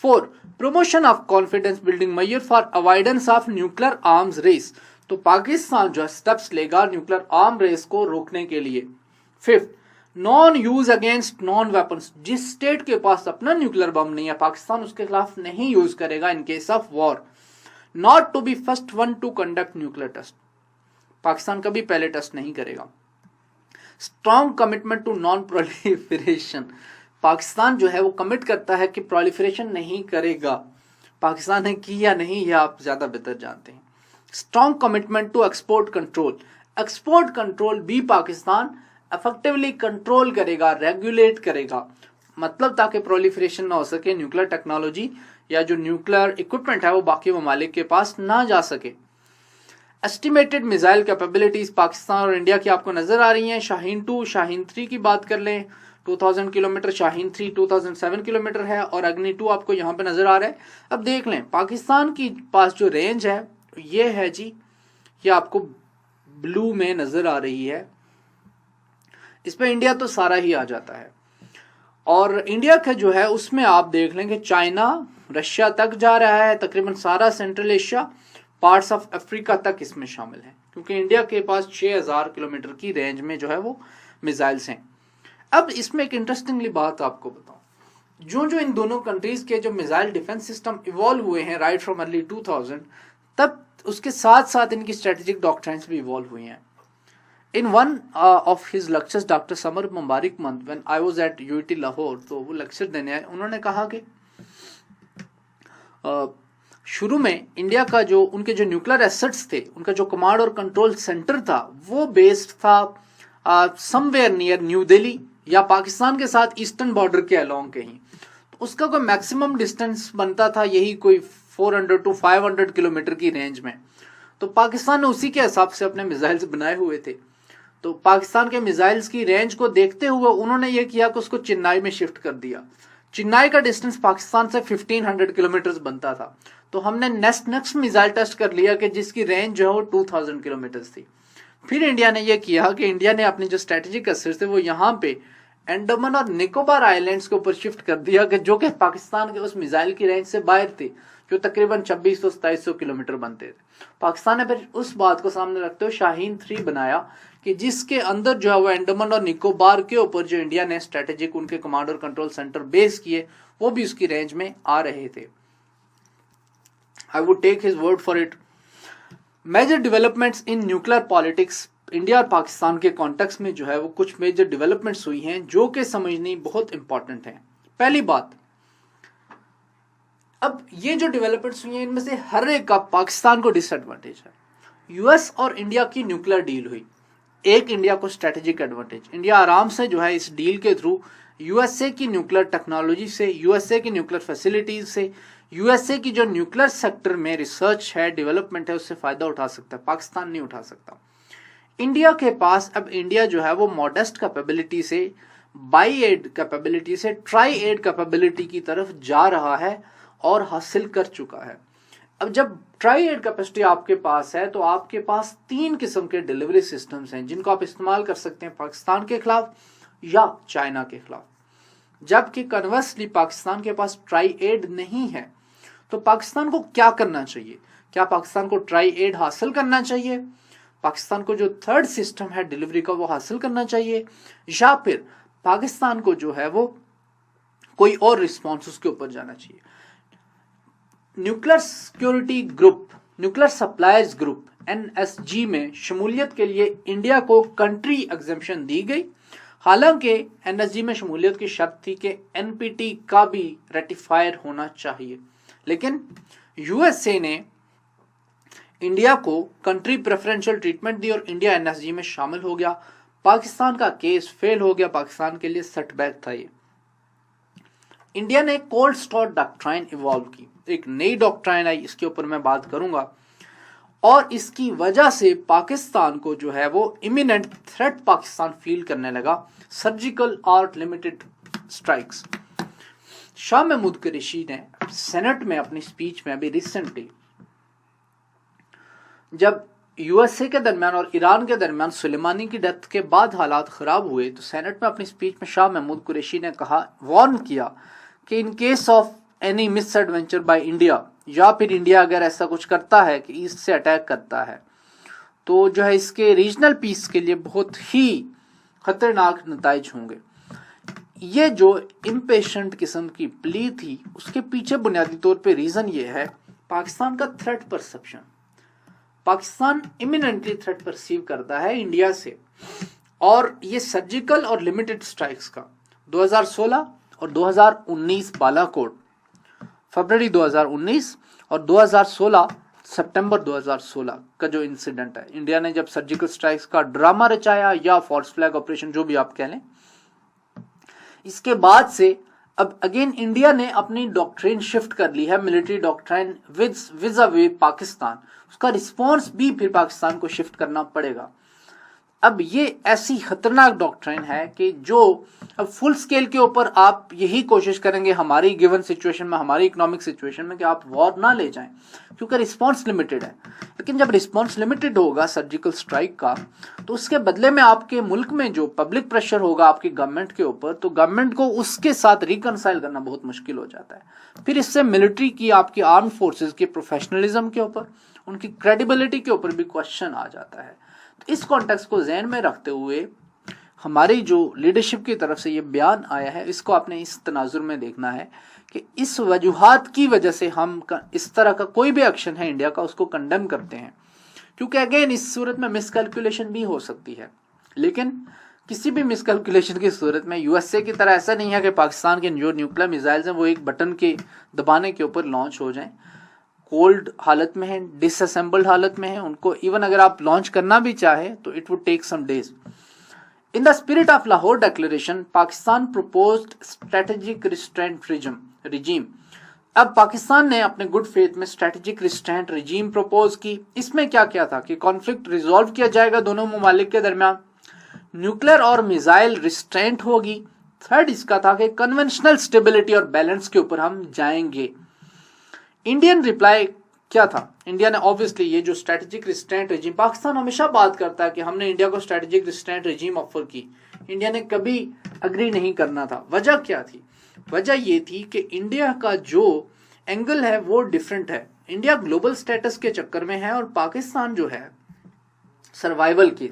4, promotion of confidence building measure for avoidance of nuclear arms race, तो पाकिस्तान जो स्टेप्स लेगा न्यूक्लियर आर्म रेस को रोकने के लिए। 5, non use against non weapons, जिस स्टेट के पास अपना न्यूक्लियर बम नहीं है पाकिस्तान उसके खिलाफ नहीं यूज करेगा in case of war. Not to be first one to conduct nuclear test, Pakistan कभी पहले टेस्ट नहीं करेगा। Strong commitment to non proliferation, Pakistan जो है वो कमिट करता है कि प्रोलिफरेशन नहीं करेगा। पाकिस्तान ने की या नहीं यह आप ज्यादा बेहतर जानते हैं। Strong commitment to export control, export control भी पाकिस्तान इफेक्टिवली कंट्रोल करेगा, रेगुलेट करेगा, मतलब ताकि प्रोलिफरेशन ना हो सके, न्यूक्लियर टेक्नोलॉजी या जो न्यूक्लियर इक्विपमेंट है वो बाकी ममालिक के पास ना जा सके। एस्टिमेटेड मिसाइल कैपेबिलिटीज पाकिस्तान और इंडिया की आपको नजर आ रही हैं। शाहीन 2, शाहीन 3 की बात कर लें 2000 किलोमीटर, शाहीन 3 2007 किलोमीटर है और अग्नि 2 आपको यहाँ पे नजर आ रहा है। अब देख लें पाकिस्तान की पास जो रेंज है ये है जी, ये आपको ब्लू में नजर आ रही है, इस पे इंडिया तो सारा ही आ जाता है। और इंडिया का जो है उसमें आप देख लेंगे चाइना रशिया तक जा रहा है, तकरीबन सारा central Asia, parts of Africa तक इसमें शामिल है, क्योंकि इंडिया के पास 6000 किलोमीटर की रेंज में जो है वो मिसाइल्स हैं। अब इसमें एक इंटरेस्टिंगली बात आपको बताऊं, जो जो इन दोनों कंट्रीज के जो मिसाइल डिफेंस सिस्टम इवॉल्व हुए हैं राइट फ्रॉम अर्ली 2000, तब उसके साथ साथ इनकी स्ट्रेटेजिक डॉक्ट्राइन्स भी इवॉल्व हुई हैं। In one of his lectures, Dr. Samar Mubarak month, when I was at UIT Lahore, तो वो लेक्चर देने आए, उन्होंने कहा कि शुरू में इंडिया का जो उनके जो न्यूक्लियर एसेट्स थे, उनका जो कमांड और कंट्रोल सेंटर था वो बेस्ड था समवेयर नियर न्यू दिल्ली या पाकिस्तान के साथ ईस्टर्न बॉर्डर के अलोंग कहीं, तो उसका कोई मैक्सिमम डिस्टेंस बनता था यही कोई 400 to 500 किलोमीटर की रेंज में। तो पाकिस्तान ने उसी के हिसाब से अपने मिसाइल्स बनाए हुए थे। तो पाकिस्तान के मिसाइल्स की रेंज को देखते हुए उन्होंने ये किया कि उसको चेन्नई में शिफ्ट कर दिया। चेन्नई का डिस्टेंस पाकिस्तान से 1500 किलोमीटर बनता था, तो हमने नेक्स्ट मिसाइल टेस्ट कर लिया कि जिसकी रेंज जो है वो 2000 किलोमीटर थी। फिर इंडिया ने यह किया कि इंडिया ने अपनी जो स्ट्रेटेजिक एसेट्स थे वो यहाँ पे अंडमान और निकोबार आइलैंड्स के ऊपर शिफ्ट कर दिया, कि जो कि पाकिस्तान के उस मिसाइल की रेंज से बाहर थे, जो तकरीबन 2600-2700 किलोमीटर बनते थे। पाकिस्तान ने फिर उस बात को सामने रखते हुए शाहीन 3 बनाया कि जिसके अंदर जो है वो अंडमान और निकोबार के ऊपर जो इंडिया ने स्ट्रेटेजिक उनके कमांड और कंट्रोल सेंटर बेस किए वो भी उसकी रेंज में आ रहे थे। I would take his word for it. Major developments in nuclear politics, India और पाकिस्तान के कॉन्टेक्स्ट में जो है वो कुछ मेजर डेवलपमेंट्स हुई हैं जो कि समझनी बहुत इंपॉर्टेंट है। पहली बात, अब ये जो डेवलपमेंट्स हुई हैं इनमें से हर एक का पाकिस्तान को डिसएडवांटेज है। यूएस और इंडिया की न्यूक्लियर डील हुई, एक इंडिया को स्ट्रेटेजिक एडवांटेज, इंडिया आराम से जो है इस डील के थ्रू यूएसए की न्यूक्लियर टेक्नोलॉजी से, यूएसए की न्यूक्लियर फैसिलिटीज से, यूएसए की जो न्यूक्लियर सेक्टर में रिसर्च है, डेवलपमेंट है, उससे फायदा उठा सकता है, पाकिस्तान नहीं उठा सकता। इंडिया के पास अब इंडिया जो है वो मॉडेस्ट कैपेबिलिटी से बाई एड कैपेबिलिटी से ट्राई एड कैपेबिलिटी की तरफ जा रहा है और हासिल कर चुका है। अब जब ट्राई एड कैपेसिटी आपके पास है तो आपके पास 3 किस्म के डिलीवरी सिस्टम्स हैं जिनको आप इस्तेमाल कर सकते हैं पाकिस्तान के खिलाफ या चाइना के खिलाफ। जबकि कन्वर्सली पाकिस्तान के पास ट्राई एड नहीं है, तो पाकिस्तान को क्या करना चाहिए? क्या पाकिस्तान को ट्राई एड हासिल करना चाहिए, पाकिस्तान को जो थर्ड सिस्टम है डिलीवरी का वो हासिल करना चाहिए, या फिर पाकिस्तान को जो है वो कोई और रिस्पॉन्स उसके ऊपर जाना चाहिए? Nuclear security group, nuclear suppliers group NSG में शमूलियत के लिए इंडिया को कंट्री एग्जेम्पशन दी गई। हालांकि NSG में शमूलियत की शर्त थी कि NPT का भी रेटिफायर होना चाहिए, लेकिन यूएसए ने इंडिया को कंट्री प्रेफरेंशियल ट्रीटमेंट दी और इंडिया NSG में शामिल हो गया। पाकिस्तान का केस फेल हो गया, पाकिस्तान के लिए सेटबैक था ये। इंडिया ने कोल्ड स्टोर डॉक्ट्राइन इवॉल्व की, एक नई डॉक्ट्राइन आई, इसके ऊपर मैं बात करूंगा। और इसकी वजह से पाकिस्तान को जो है वो इमिनेंट थ्रेट पाकिस्तान फील करने लगा, सर्जिकल और लिमिटेड स्ट्राइक्स। शाह महमूद कुरैशी ने सेनेट में अपनी स्पीच में अभी रिसेंटली जब यूएसए के दरमियान और ईरान के दरमियान सुलेमानी की डेथ के बाद हालात खराब हुए, तो सेनेट में अपनी स्पीच में शाह महमूद कुरैशी ने कहा, वार्न किया कि इन case of any miss adventure by India, या फिर इंडिया अगर ऐसा कुछ करता है कि ईस्ट से अटैक करता है, तो जो है इसके रीजनल पीस के लिए बहुत ही खतरनाक नताइज होंगे। ये जो इम्पेशेंट किस्म की प्ली थी, उसके पीछे बुनियादी तौर पे रीजन ये है पाकिस्तान का threat perception. Pakistan eminently threat perceive करता है इंडिया से, और ये सर्जिकल और लिमिटेड स्ट्राइक्स का 2016 और 2019 बालाकोट, फरवरी 2019 और 2016 सितंबर 2016 का जो इंसिडेंट है, इंडिया ने जब सर्जिकल स्ट्राइक्स का ड्रामा रचाया या फॉल्स फ्लैग ऑपरेशन जो भी आप कह लें, इसके बाद से अब अगेन इंडिया ने अपनी डॉक्ट्रिन शिफ्ट कर ली है, military doctrine vis a vis Pakistan. उसका रिस्पॉन्स भी फिर पाकिस्तान को शिफ्ट करना पड़ेगा। अब ये ऐसी खतरनाक डॉक्ट्रिन है कि जो अब फुल स्केल के ऊपर आप यही कोशिश करेंगे हमारी गिवन सिचुएशन में, हमारी इकोनॉमिक सिचुएशन में, कि आप वॉर ना ले जाएं, क्योंकि रिस्पॉन्स लिमिटेड है। लेकिन जब रिस्पॉन्स लिमिटेड होगा सर्जिकल स्ट्राइक का, तो उसके बदले में आपके मुल्क में जो पब्लिक प्रेशर होगा आपकी गवर्नमेंट के ऊपर, तो गवर्नमेंट को उसके साथ रिकनसाइल करना बहुत मुश्किल हो जाता है। फिर इससे मिलिट्री की, आपकी आर्म फोर्सेज के प्रोफेशनलिज्म के ऊपर, उनकी क्रेडिबिलिटी के ऊपर भी क्वेश्चन आ जाता है। तो इस कॉन्टेक्स्ट को ज़हन में रखते हुए हमारी जो लीडरशिप की तरफ से ये बयान आया है, इसको आपने इस तनाजुर में देखना है कि इस वजूहात की वजह से हम इस तरह का कोई भी एक्शन है इंडिया का, उसको कंडेम करते हैं। क्योंकि अगेन इस सूरत में मिसकैलकुलेशन भी हो सकती है, लेकिन किसी भी मिसकैलकुलेशन की सूरत में यूएसए की तरह ऐसा नहीं है कि पाकिस्तान के जो न्यूक्लियर मिसाइल्स हैं वो एक बटन के दबाने के ऊपर लॉन्च हो जाएं। कोल्ड हालत में है, डिसअसेंबल्ड हालत में है, उनको इवन अगर आप लॉन्च करना भी चाहे तो it would take some days. In the spirit of Lahore declaration, Pakistan proposed strategic restraint regime. अब पाकिस्तान ने अपने गुड फेथ में स्ट्रेटेजिक रिस्ट्रेंट रिजीम प्रपोज की। इसमें क्या क्या था कि कॉन्फ्लिक्ट रिजॉल्व किया जाएगा दोनों ममालिक के दरमियान, न्यूक्लियर और मिसाइल रिस्ट्रेंट होगी। थर्ड इसका था कि कन्वेंशनल स्टेबिलिटी और बैलेंस के ऊपर हम जाएंगे। इंडियन रिप्लाई क्या था? इंडिया ने ऑब्वियसली ये जो स्ट्रेटेजिक रिस्ट्रेंट रिजीम, पाकिस्तान हमेशा बात करता है कि हमने इंडिया को स्ट्रेटेजिक रिस्ट्रेंट रिजीम ऑफर की, इंडिया ने कभी अग्री नहीं करना था। वजह क्या थी? वजह ये थी कि इंडिया का जो एंगल है वो डिफरेंट है। इंडिया ग्लोबल स्टेटस के चक्कर में है और पाकिस्तान जो है सर्वाइवल की,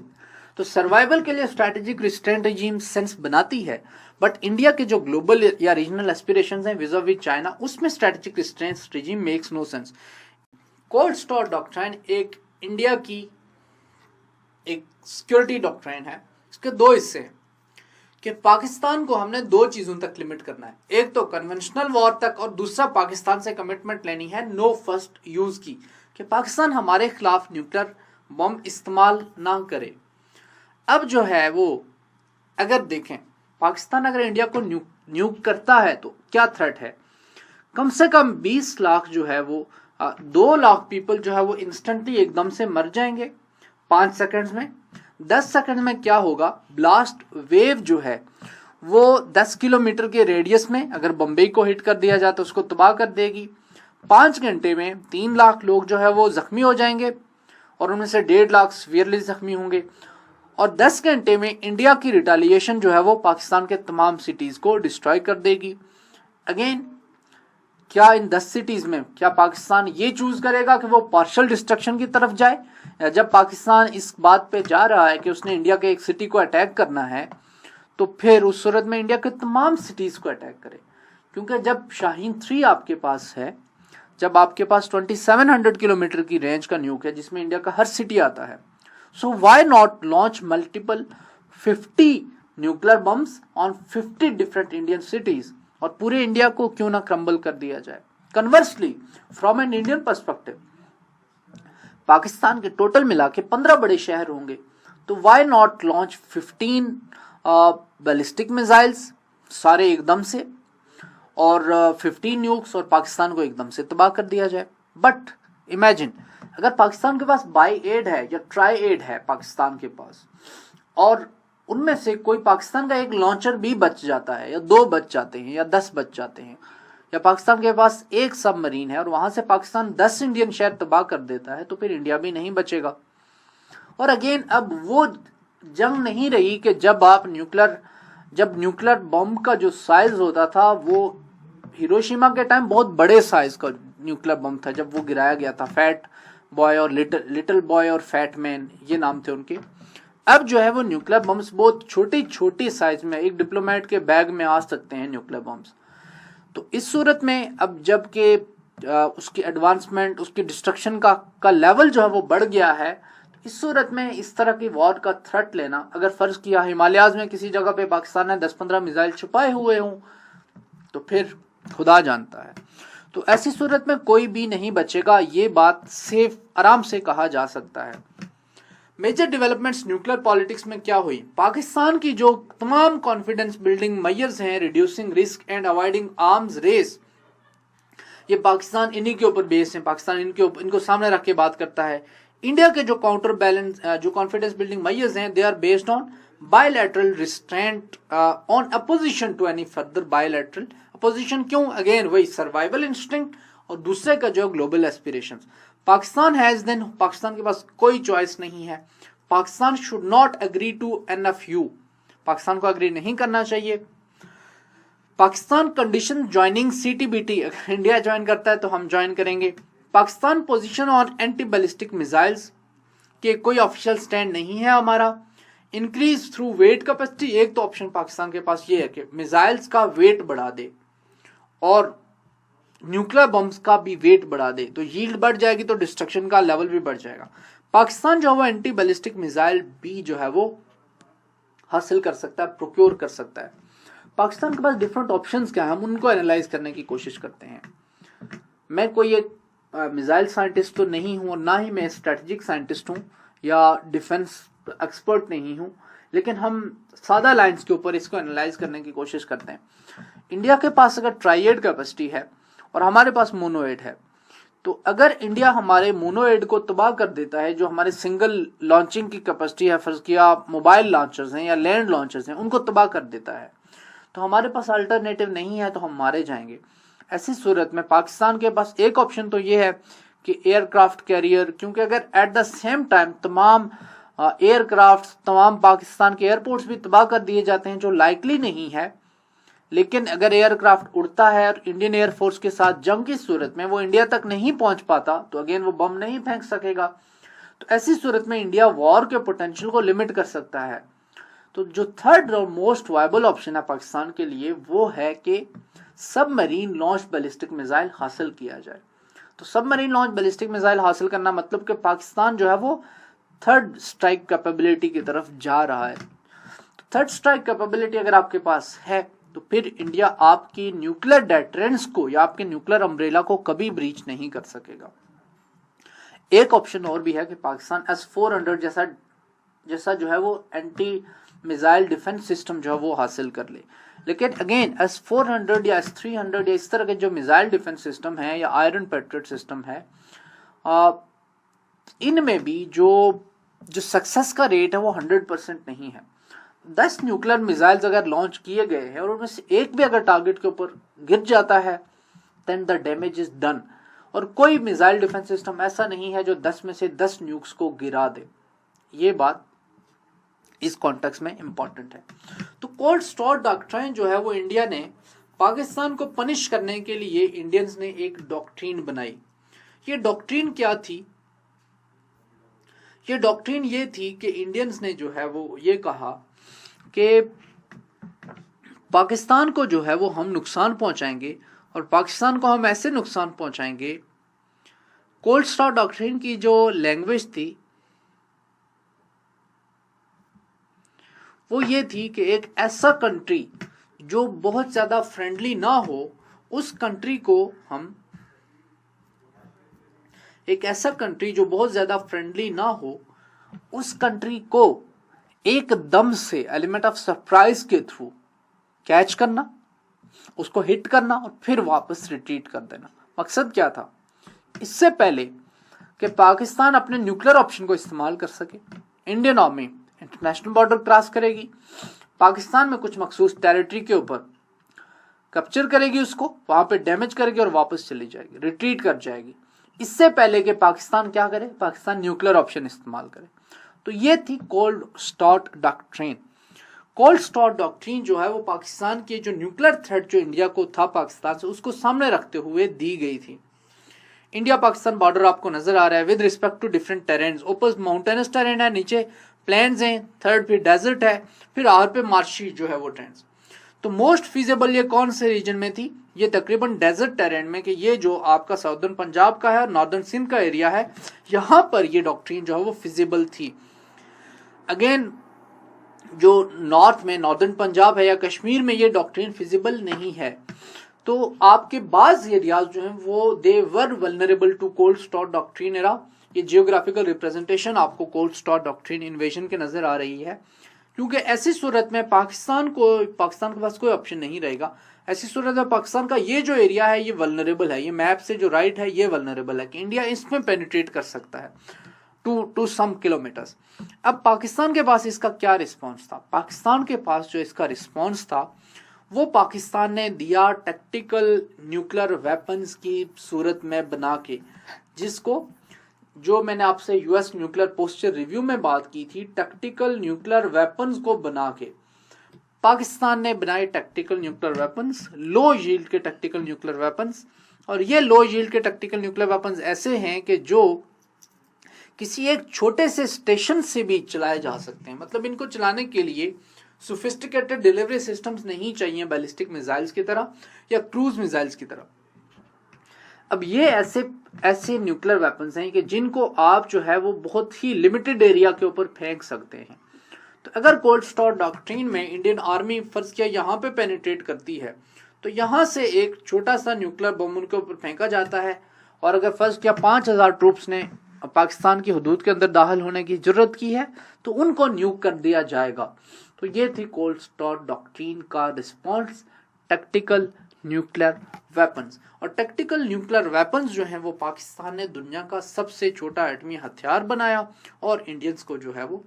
तो सर्वाइवल के लिए स्ट्रेटेजिक रिस्ट्रेंट रिजीम सेंस बनाती है, बट इंडिया के जो ग्लोबल या रीजनल एस्पिरेशंस हैं विज़ विद चाइना, उसमें strategic restraint regime makes no sense. Cold start doctrine एक इंडिया की एक सिक्योरिटी डॉक्ट्राइन है। इसके दो हिस्से हैं कि पाकिस्तान को हमने दो चीजों तक लिमिट करना है, एक तो कन्वेंशनल वॉर तक और दूसरा पाकिस्तान से कमिटमेंट लेनी है नो फर्स्ट यूज की, कि पाकिस्तान हमारे खिलाफ न्यूक्लियर बम इस्तेमाल ना करे। अब जो है वो अगर देखें, पाकिस्तान अगर इंडिया को न्यूक करता है तो क्या थ्रेट है? कम से कम 20 लाख जो है वो 2 लाख पीपल जो है वो इंस्टेंटली एकदम से मर जाएंगे 5 सेकंड्स में। 10 सेकंड में क्या होगा? ब्लास्ट वेव जो है वो 10 किलोमीटर के रेडियस में अगर बम्बई को हिट कर दिया जाए तो उसको तबाह कर देगी। 5 घंटे में 3 लाख लोग जो है वो जख्मी हो जाएंगे और उनमें से 1.5 लाख सीवियरली जख्मी होंगे। और 10 घंटे में इंडिया की रिटालिएशन जो है वो पाकिस्तान के तमाम सिटीज को डिस्ट्रॉय कर देगी। अगेन क्या इन 10 सिटीज में क्या पाकिस्तान ये चूज करेगा कि वो पार्शियल डिस्ट्रक्शन की तरफ जाए, या जब पाकिस्तान इस बात पे जा रहा है कि उसने इंडिया के एक सिटी को अटैक करना है तो फिर उस सूरत में इंडिया के तमाम सिटीज को अटैक करे? क्योंकि जब शाहीन 3 आपके पास है, जब आपके पास 2700 किलोमीटर की रेंज का न्यूक है जिसमें इंडिया का हर सिटी आता है, so why not launch multiple 50 nuclear bombs on 50 different Indian cities और पूरे इंडिया को क्यों ना क्रम्बल कर दिया जाए। Conversely from an Indian perspective, Pakistan के टोटल मिला के 15 बड़े शहर होंगे, तो why not launch 15 ballistic missiles सारे एकदम से और 15 न्यूक्स और पाकिस्तान को एकदम से तबाह कर दिया जाए। बट इमेजिन अगर पाकिस्तान के पास बाई एड है या ट्राई एड है पाकिस्तान के पास, और उनमें से कोई पाकिस्तान का एक लॉन्चर भी बच जाता है या 2 बच जाते हैं या 10 बच जाते हैं, या पाकिस्तान के पास एक सबमरीन है और वहां से पाकिस्तान 10 इंडियन शहर तबाह कर देता है, तो फिर इंडिया भी नहीं बचेगा। और अगेन अब वो जंग नहीं रही कि जब न्यूक्लियर बॉम्ब का जो साइज होता था वो हिरोशिमा के टाइम बहुत बड़े साइज का न्यूक्लियर बम था जब वो गिराया गया था। फैट बॉय और लिटिल बॉय और फैट मैन, ये नाम थे उनके। अब जो है वो न्यूक्लियर बम्स बहुत छोटी छोटी साइज में एक डिप्लोमेट के बैग में आ सकते हैं न्यूक्लियर बम्स। तो इस सूरत में अब जब के उसकी एडवांसमेंट, उसकी डिस्ट्रक्शन का लेवल जो है वो बढ़ गया है, तो इस सूरत में इस तरह की वॉर का थ्रेट लेना, अगर फर्ज किया हिमालयाज में किसी जगह पे पाकिस्तान ने 10-15 मिसाइल छुपाए हुए हों, तो फिर खुदा जानता है। तो ऐसी सूरत में कोई भी नहीं बचेगा, ये बात सेफ आराम से कहा जा सकता है। मेजर डेवलपमेंट्स न्यूक्लियर पॉलिटिक्स में क्या हुई? पाकिस्तान की जो तमाम कॉन्फिडेंस बिल्डिंग मेजर्स हैं, reducing risk and avoiding arms race, ये पाकिस्तान इन्हीं के ऊपर बेस्ड है। पाकिस्तान इनको सामने रख के बात करता है। इंडिया के जो काउंटर बैलेंस जो कॉन्फिडेंस बिल्डिंग मेजर्स हैं, they are based on bilateral restraint on opposition to any further bilateral opposition. क्यों? अगेन वही सर्वाइवल इंस्टिंक्ट और दूसरे का जो ग्लोबल एस्पिरेशंस। पाकिस्तान के पास कोई चॉइस नहीं है। Pakistan should not agree to NFU, Pakistan को एग्री नहीं करना चाहिए। पाकिस्तान कंडीशन ज्वाइनिंग CTBT, अगर इंडिया ज्वाइन करता है तो हम ज्वाइन करेंगे। Pakistan position on anti ballistic missiles के कोई ऑफिशियल स्टैंड नहीं है हमारा। इंक्रीज थ्रू वेट कैपेसिटी, एक तो ऑप्शन पाकिस्तान के पास ये है कि मिसाइल्स का वेट बढ़ा दे और न्यूक्लियर बम्स का भी वेट बढ़ा दे, तो यील्ड बढ़ जाएगी तो डिस्ट्रक्शन का लेवल भी बढ़ जाएगा। पाकिस्तान जो है वो एंटी बैलिस्टिक मिसाइल भी जो है वो हासिल कर सकता है, प्रोक्योर कर सकता है। पाकिस्तान के पास डिफरेंट ऑप्शंस क्या है, हम उनको एनालाइज करने की कोशिश करते हैं। मैं कोई एक मिसाइल साइंटिस्ट तो नहीं हूं और ना ही मैं स्ट्रेटेजिक साइंटिस्ट हूं या डिफेंस एक्सपर्ट नहीं हूं, लेकिन हम सादा लाइंस के ऊपर इसको एनालाइज करने की कोशिश करते हैं। इंडिया के पास अगर ट्राइएड कैपेसिटी है और हमारे पास मोनोएड है, तो अगर इंडिया हमारे मोनोएड को तबाह कर देता है, जो हमारे सिंगल लॉन्चिंग की कैपेसिटी है, फर्ज किया मोबाइल लॉन्चर्स हैं या लैंड लॉन्चर्स हैं, उनको तबाह कर देता है, तो हमारे पास अल्टरनेटिव नहीं है, तो हम मारे जाएंगे। ऐसी सूरत में पाकिस्तान के पास एक ऑप्शन तो ये है कि एयरक्राफ्ट कैरियर, क्योंकि अगर एट द सेम टाइम तमाम एयरक्राफ्ट, तमाम पाकिस्तान के एयरपोर्ट्स भी तबाह कर दिए जाते हैं, जो लाइकली नहीं है, लेकिन अगर एयरक्राफ्ट उड़ता है और इंडियन एयरफोर्स के साथ जंग की सूरत में वो इंडिया तक नहीं पहुंच पाता, तो अगेन वो बम नहीं फेंक सकेगा। तो ऐसी सूरत में इंडिया वॉर के पोटेंशियल को लिमिट कर सकता है। तो जो थर्ड और मोस्ट वायबल ऑप्शन है पाकिस्तान के लिए, वो है कि सबमरीन लॉन्च बैलिस्टिक मिसाइल हासिल किया जाए। तो सबमरीन लॉन्च बैलिस्टिक मिसाइल हासिल करना मतलब कि पाकिस्तान जो है वो थर्ड स्ट्राइक कैपेबिलिटी की तरफ जा रहा है। तो थर्ड स्ट्राइक कैपेबिलिटी अगर आपके पास है, तो फिर इंडिया आपकी न्यूक्लियर डेटरेंस को या आपके न्यूक्लियर अम्ब्रेला को कभी ब्रीच नहीं कर सकेगा। एक ऑप्शन और भी है कि पाकिस्तान S-400 जैसा जो है वो एंटी मिसाइल डिफेंस सिस्टम जो है वो हासिल कर ले। लेकिन अगेन S-400 या S-300 या इस तरह के जो मिसाइल डिफेंस सिस्टम है या आयरन पैट्रियट सिस्टम है, इनमें भी जो सक्सेस का रेट है वो 100% नहीं है। 10 न्यूक्लियर मिसाइल्स अगर लॉन्च किए गए हैं और उनमें से एक भी अगर टारगेट के ऊपर गिर जाता है, then the damage is done. और कोई मिसाइल डिफेंस सिस्टम ऐसा नहीं है जो 10 में से 10 न्यूक्स को गिरा दे। ये बात इस कॉन्टेक्स्ट में इंपॉर्टेंट है। तो कोल्ड स्टोर डॉक्ट्राइन जो है वो इंडिया ने पाकिस्तान को पनिश करने के लिए इंडियंस ने एक डॉक्ट्रीन बनाई। ये डॉक्ट्रीन क्या थी? ये डॉक्ट्रीन ये थी कि इंडियंस ने जो है वो ये कहा कि पाकिस्तान को जो है वो हम नुकसान पहुंचाएंगे और पाकिस्तान को हम ऐसे नुकसान पहुंचाएंगे। कोल्ड स्टार डॉक्ट्रिन की जो लैंग्वेज थी वो ये थी कि एक ऐसा कंट्री जो बहुत ज्यादा फ्रेंडली ना हो, उस कंट्री को हम एक ऐसा कंट्री जो बहुत ज्यादा फ्रेंडली ना हो, उस कंट्री को एकदम से एलिमेंट ऑफ सरप्राइज के थ्रू कैच करना, उसको हिट करना और फिर वापस रिट्रीट कर देना। मकसद क्या था? इससे पहले कि पाकिस्तान अपने न्यूक्लियर ऑप्शन को इस्तेमाल कर सके। Indian army international border cross करेगी, पाकिस्तान में कुछ मखसूस टेरिटरी के ऊपर कैप्चर करेगी, उसको वहां पे डैमेज करेगी और वापस चली जाएगी, रिट्रीट कर जाएगी। इससे पहले कि पाकिस्तान क्या करे, पाकिस्तान न्यूक्लियर ऑप्शन इस्तेमाल करे। तो ये थी cold start doctrine. Cold start doctrine जो है वो पाकिस्तान के जो न्यूक्लियर थ्रेट जो इंडिया को था पाकिस्तान से, उसको सामने रखते हुए दी गई थी। इंडिया पाकिस्तान बॉर्डर आपको नजर आ रहा है with respect to different terrains. ऊपर माउंटेनस टेरेन है, नीचे प्लेन्स हैं, थर्ड पे डेजर्ट है, फिर आर पे मार्शी जो है वो ट्रेंड्स। तो मोस्ट फीजेबल ये कौन से रीजन में थी, ये तकरीबन डेजर्ट टेरेन में, कि ये जो आपका साउदर्न पंजाब का है और नॉर्दर्न सिंध का एरिया है, यहाँ पर ये डॉक्ट्रिन जो है वो फिजिबल थी। अगेन जो नॉर्थ में नॉर्दर्न पंजाब है या कश्मीर में ये डॉक्ट्रिन फिजिबल नहीं है। तो आपके बाज एरियाज जो हैं वो they were vulnerable to cold start doctrine era. ये जियोग्राफिकल रिप्रेजेंटेशन आपको कोल्ड स्टार्ट डॉक्ट्रिन इन्वेजन के नजर आ रही है, क्योंकि ऐसी सूरत में पाकिस्तान के पास कोई ऑप्शन नहीं रहेगा। ऐसी सूरत में पाकिस्तान का ये जो एरिया है ये वल्नरेबल है, ये मैप से जो राइट है ये वल्नरेबल है कि इंडिया इसमें पेनिट्रेट कर सकता है टू सम किलोमीटर्स। अब पाकिस्तान के पास इसका क्या रिस्पॉन्स था, पाकिस्तान के पास जो इसका रिस्पॉन्स था वो पाकिस्तान ने दिया टैक्टिकल न्यूक्लियर वेपन्स की सूरत में बना के, जिसको जो मैंने आपसे यूएस न्यूक्लियर पोस्चर रिव्यू में बात की थी, टैक्टिकल न्यूक्लियर वेपन्स को बना के पाकिस्तान ने बनाए टैक्टिकल न्यूक्लियर वेपन्स, लो यील्ड के टैक्टिकल न्यूक्लियर वेपन्स। और ये लो यील्ड के टैक्टिकल न्यूक्लियर वेपन्स ऐसे हैं कि जो किसी एक छोटे से स्टेशन से भी चलाए जा सकते हैं। मतलब इनको चलाने के लिए सोफिस्टिकेटेड डिलीवरी सिस्टम्स नहीं चाहिए बैलिस्टिक मिसाइल्स की तरह या क्रूज मिसाइल्स की तरह। अब ये ऐसे न्यूक्लियर वेपन्स हैं कि जिनको आप जो है वो बहुत ही लिमिटेड एरिया के ऊपर फेंक सकते हैं। तो अगर कोल्ड स्टार्ट डॉक्ट्रिन में इंडियन आर्मी फर्ज किया यहाँ पे पेनिट्रेट करती है, तो यहाँ से एक छोटा सा न्यूक्लियर बम उनके ऊपर फेंका जाता है, और अगर फर्ज किया 5000 ट्रूप्स ने पाकिस्तान की हदूद के अंदर दाखिल होने की जरूरत की है तो उनको न्यूक कर दिया जाएगा। तो ये थी कोल्ड स्टार्ट डॉक्ट्रिन का रिस्पॉन्स, टैक्टिकल न्यूक्लियर वेपन्स। और टैक्टिकल न्यूक्लियर वेपन्स जो हैं वो पाकिस्तान ने दुनिया का सबसे छोटा एटमी हथियार बनाया, और इंडियंस को जो है वो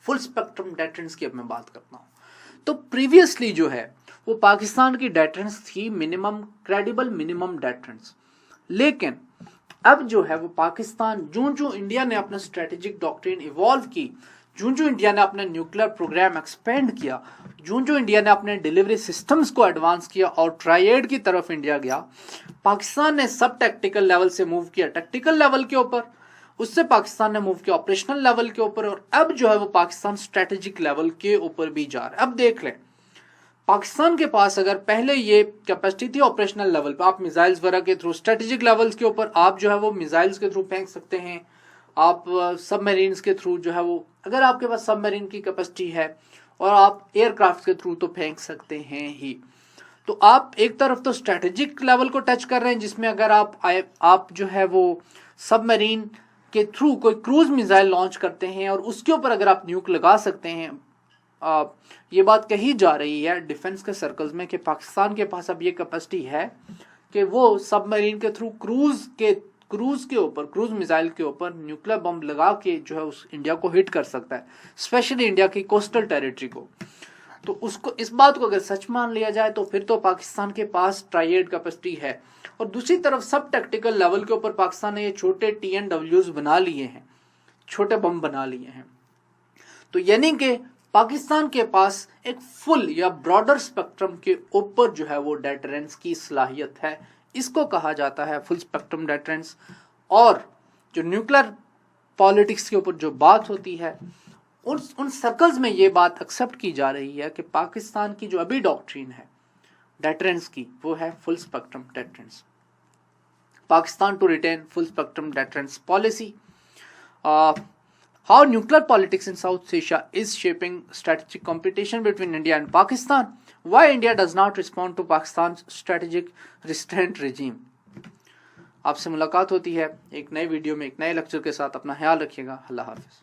फुल स्पेक्ट्रम डेटरेंस की अब मैं बात करता हूँ। तो प्रीवियसली जो है वो पाकिस्तान की डेटरेंस थी मिनिमम क्रेडिबल मिनिमम डेटरेंस, लेकिन अब जो है वो पाकिस्तान जो इंडिया ने अपना स्ट्रेटेजिक डॉक्ट्रिन इवॉल्व की, जो इंडिया ने अपना न्यूक्लियर प्रोग्राम एक्सपेंड किया, जो इंडिया ने अपने डिलीवरी सिस्टम्स को एडवांस किया और ट्राइएड की तरफ इंडिया गया, पाकिस्तान ने सब टैक्टिकल लेवल से मूव किया टैक्टिकल लेवल के ऊपर, उससे पाकिस्तान ने मूव किया ऑपरेशनल लेवल के ऊपर, और अब जो है वो पाकिस्तान स्ट्रेटेजिक लेवल के ऊपर भी जा रहा है। अब देख लें, पाकिस्तान के पास अगर पहले ये कैपेसिटी थी ऑपरेशनल लेवल पे, आप मिसाइल्स वगैरह के थ्रू स्ट्रेटेजिक लेवल्स के ऊपर आप जो है वो मिसाइल्स के थ्रू फेंक सकते हैं, आप सबमरीन्स के थ्रू जो है वो, अगर आपके पास सबमरीन की कैपेसिटी है, और आप एयरक्राफ्ट के थ्रू तो फेंक सकते हैं ही। तो आप एक तरफ तो स्ट्रेटेजिक लेवल को टच कर रहे हैं, जिसमें अगर आप जो है वो सबमरीन के थ्रू कोई क्रूज मिसाइल लॉन्च करते हैं और उसके ऊपर अगर आप न्यूक लगा सकते हैं, ये बात कही जा रही है डिफेंस के सर्कल्स में कि पाकिस्तान के पास अब ये कैपेसिटी है कि वो सबमरीन के थ्रू क्रूज मिसाइल के ऊपर न्यूक्लियर बम लगा के जो है उस इंडिया को हिट कर सकता है, स्पेशली इंडिया की कोस्टल टेरिटरी को। तो उसको, इस बात को अगर सच मान लिया जाए तो फिर तो पाकिस्तान के पास ट्राइएड कैपेसिटी है। और दूसरी तरफ सब टैक्टिकल लेवल के ऊपर पाकिस्तान ने ये छोटे TNWs बना लिए हैं, छोटे बम बना लिए हैं। तो यानी कि पाकिस्तान के पास एक फुल या ब्रॉडर स्पेक्ट्रम के ऊपर जो है वो डेटरेंस की सलाहियत है, इसको कहा जाता है फुल स्पेक्ट्रम डेटरेंस। और जो न्यूक्लियर पॉलिटिक्स के ऊपर जो बात होती है, उन सर्कल्स में ये बात एक्सेप्ट की जा रही है कि पाकिस्तान की जो अभी डॉक्ट्रिन है डेटरेंस की, वो है full spectrum deterrence. Pakistan to retain full spectrum deterrence policy. How nuclear politics in South Asia is shaping strategic competition between India and Pakistan? Why India does not respond to Pakistan's strategic restraint regime? आपसे मुलाकात होती है एक नए video में एक नए lecture के साथ। अपना ख्याल रखिएगा। अल्लाह हाफिज।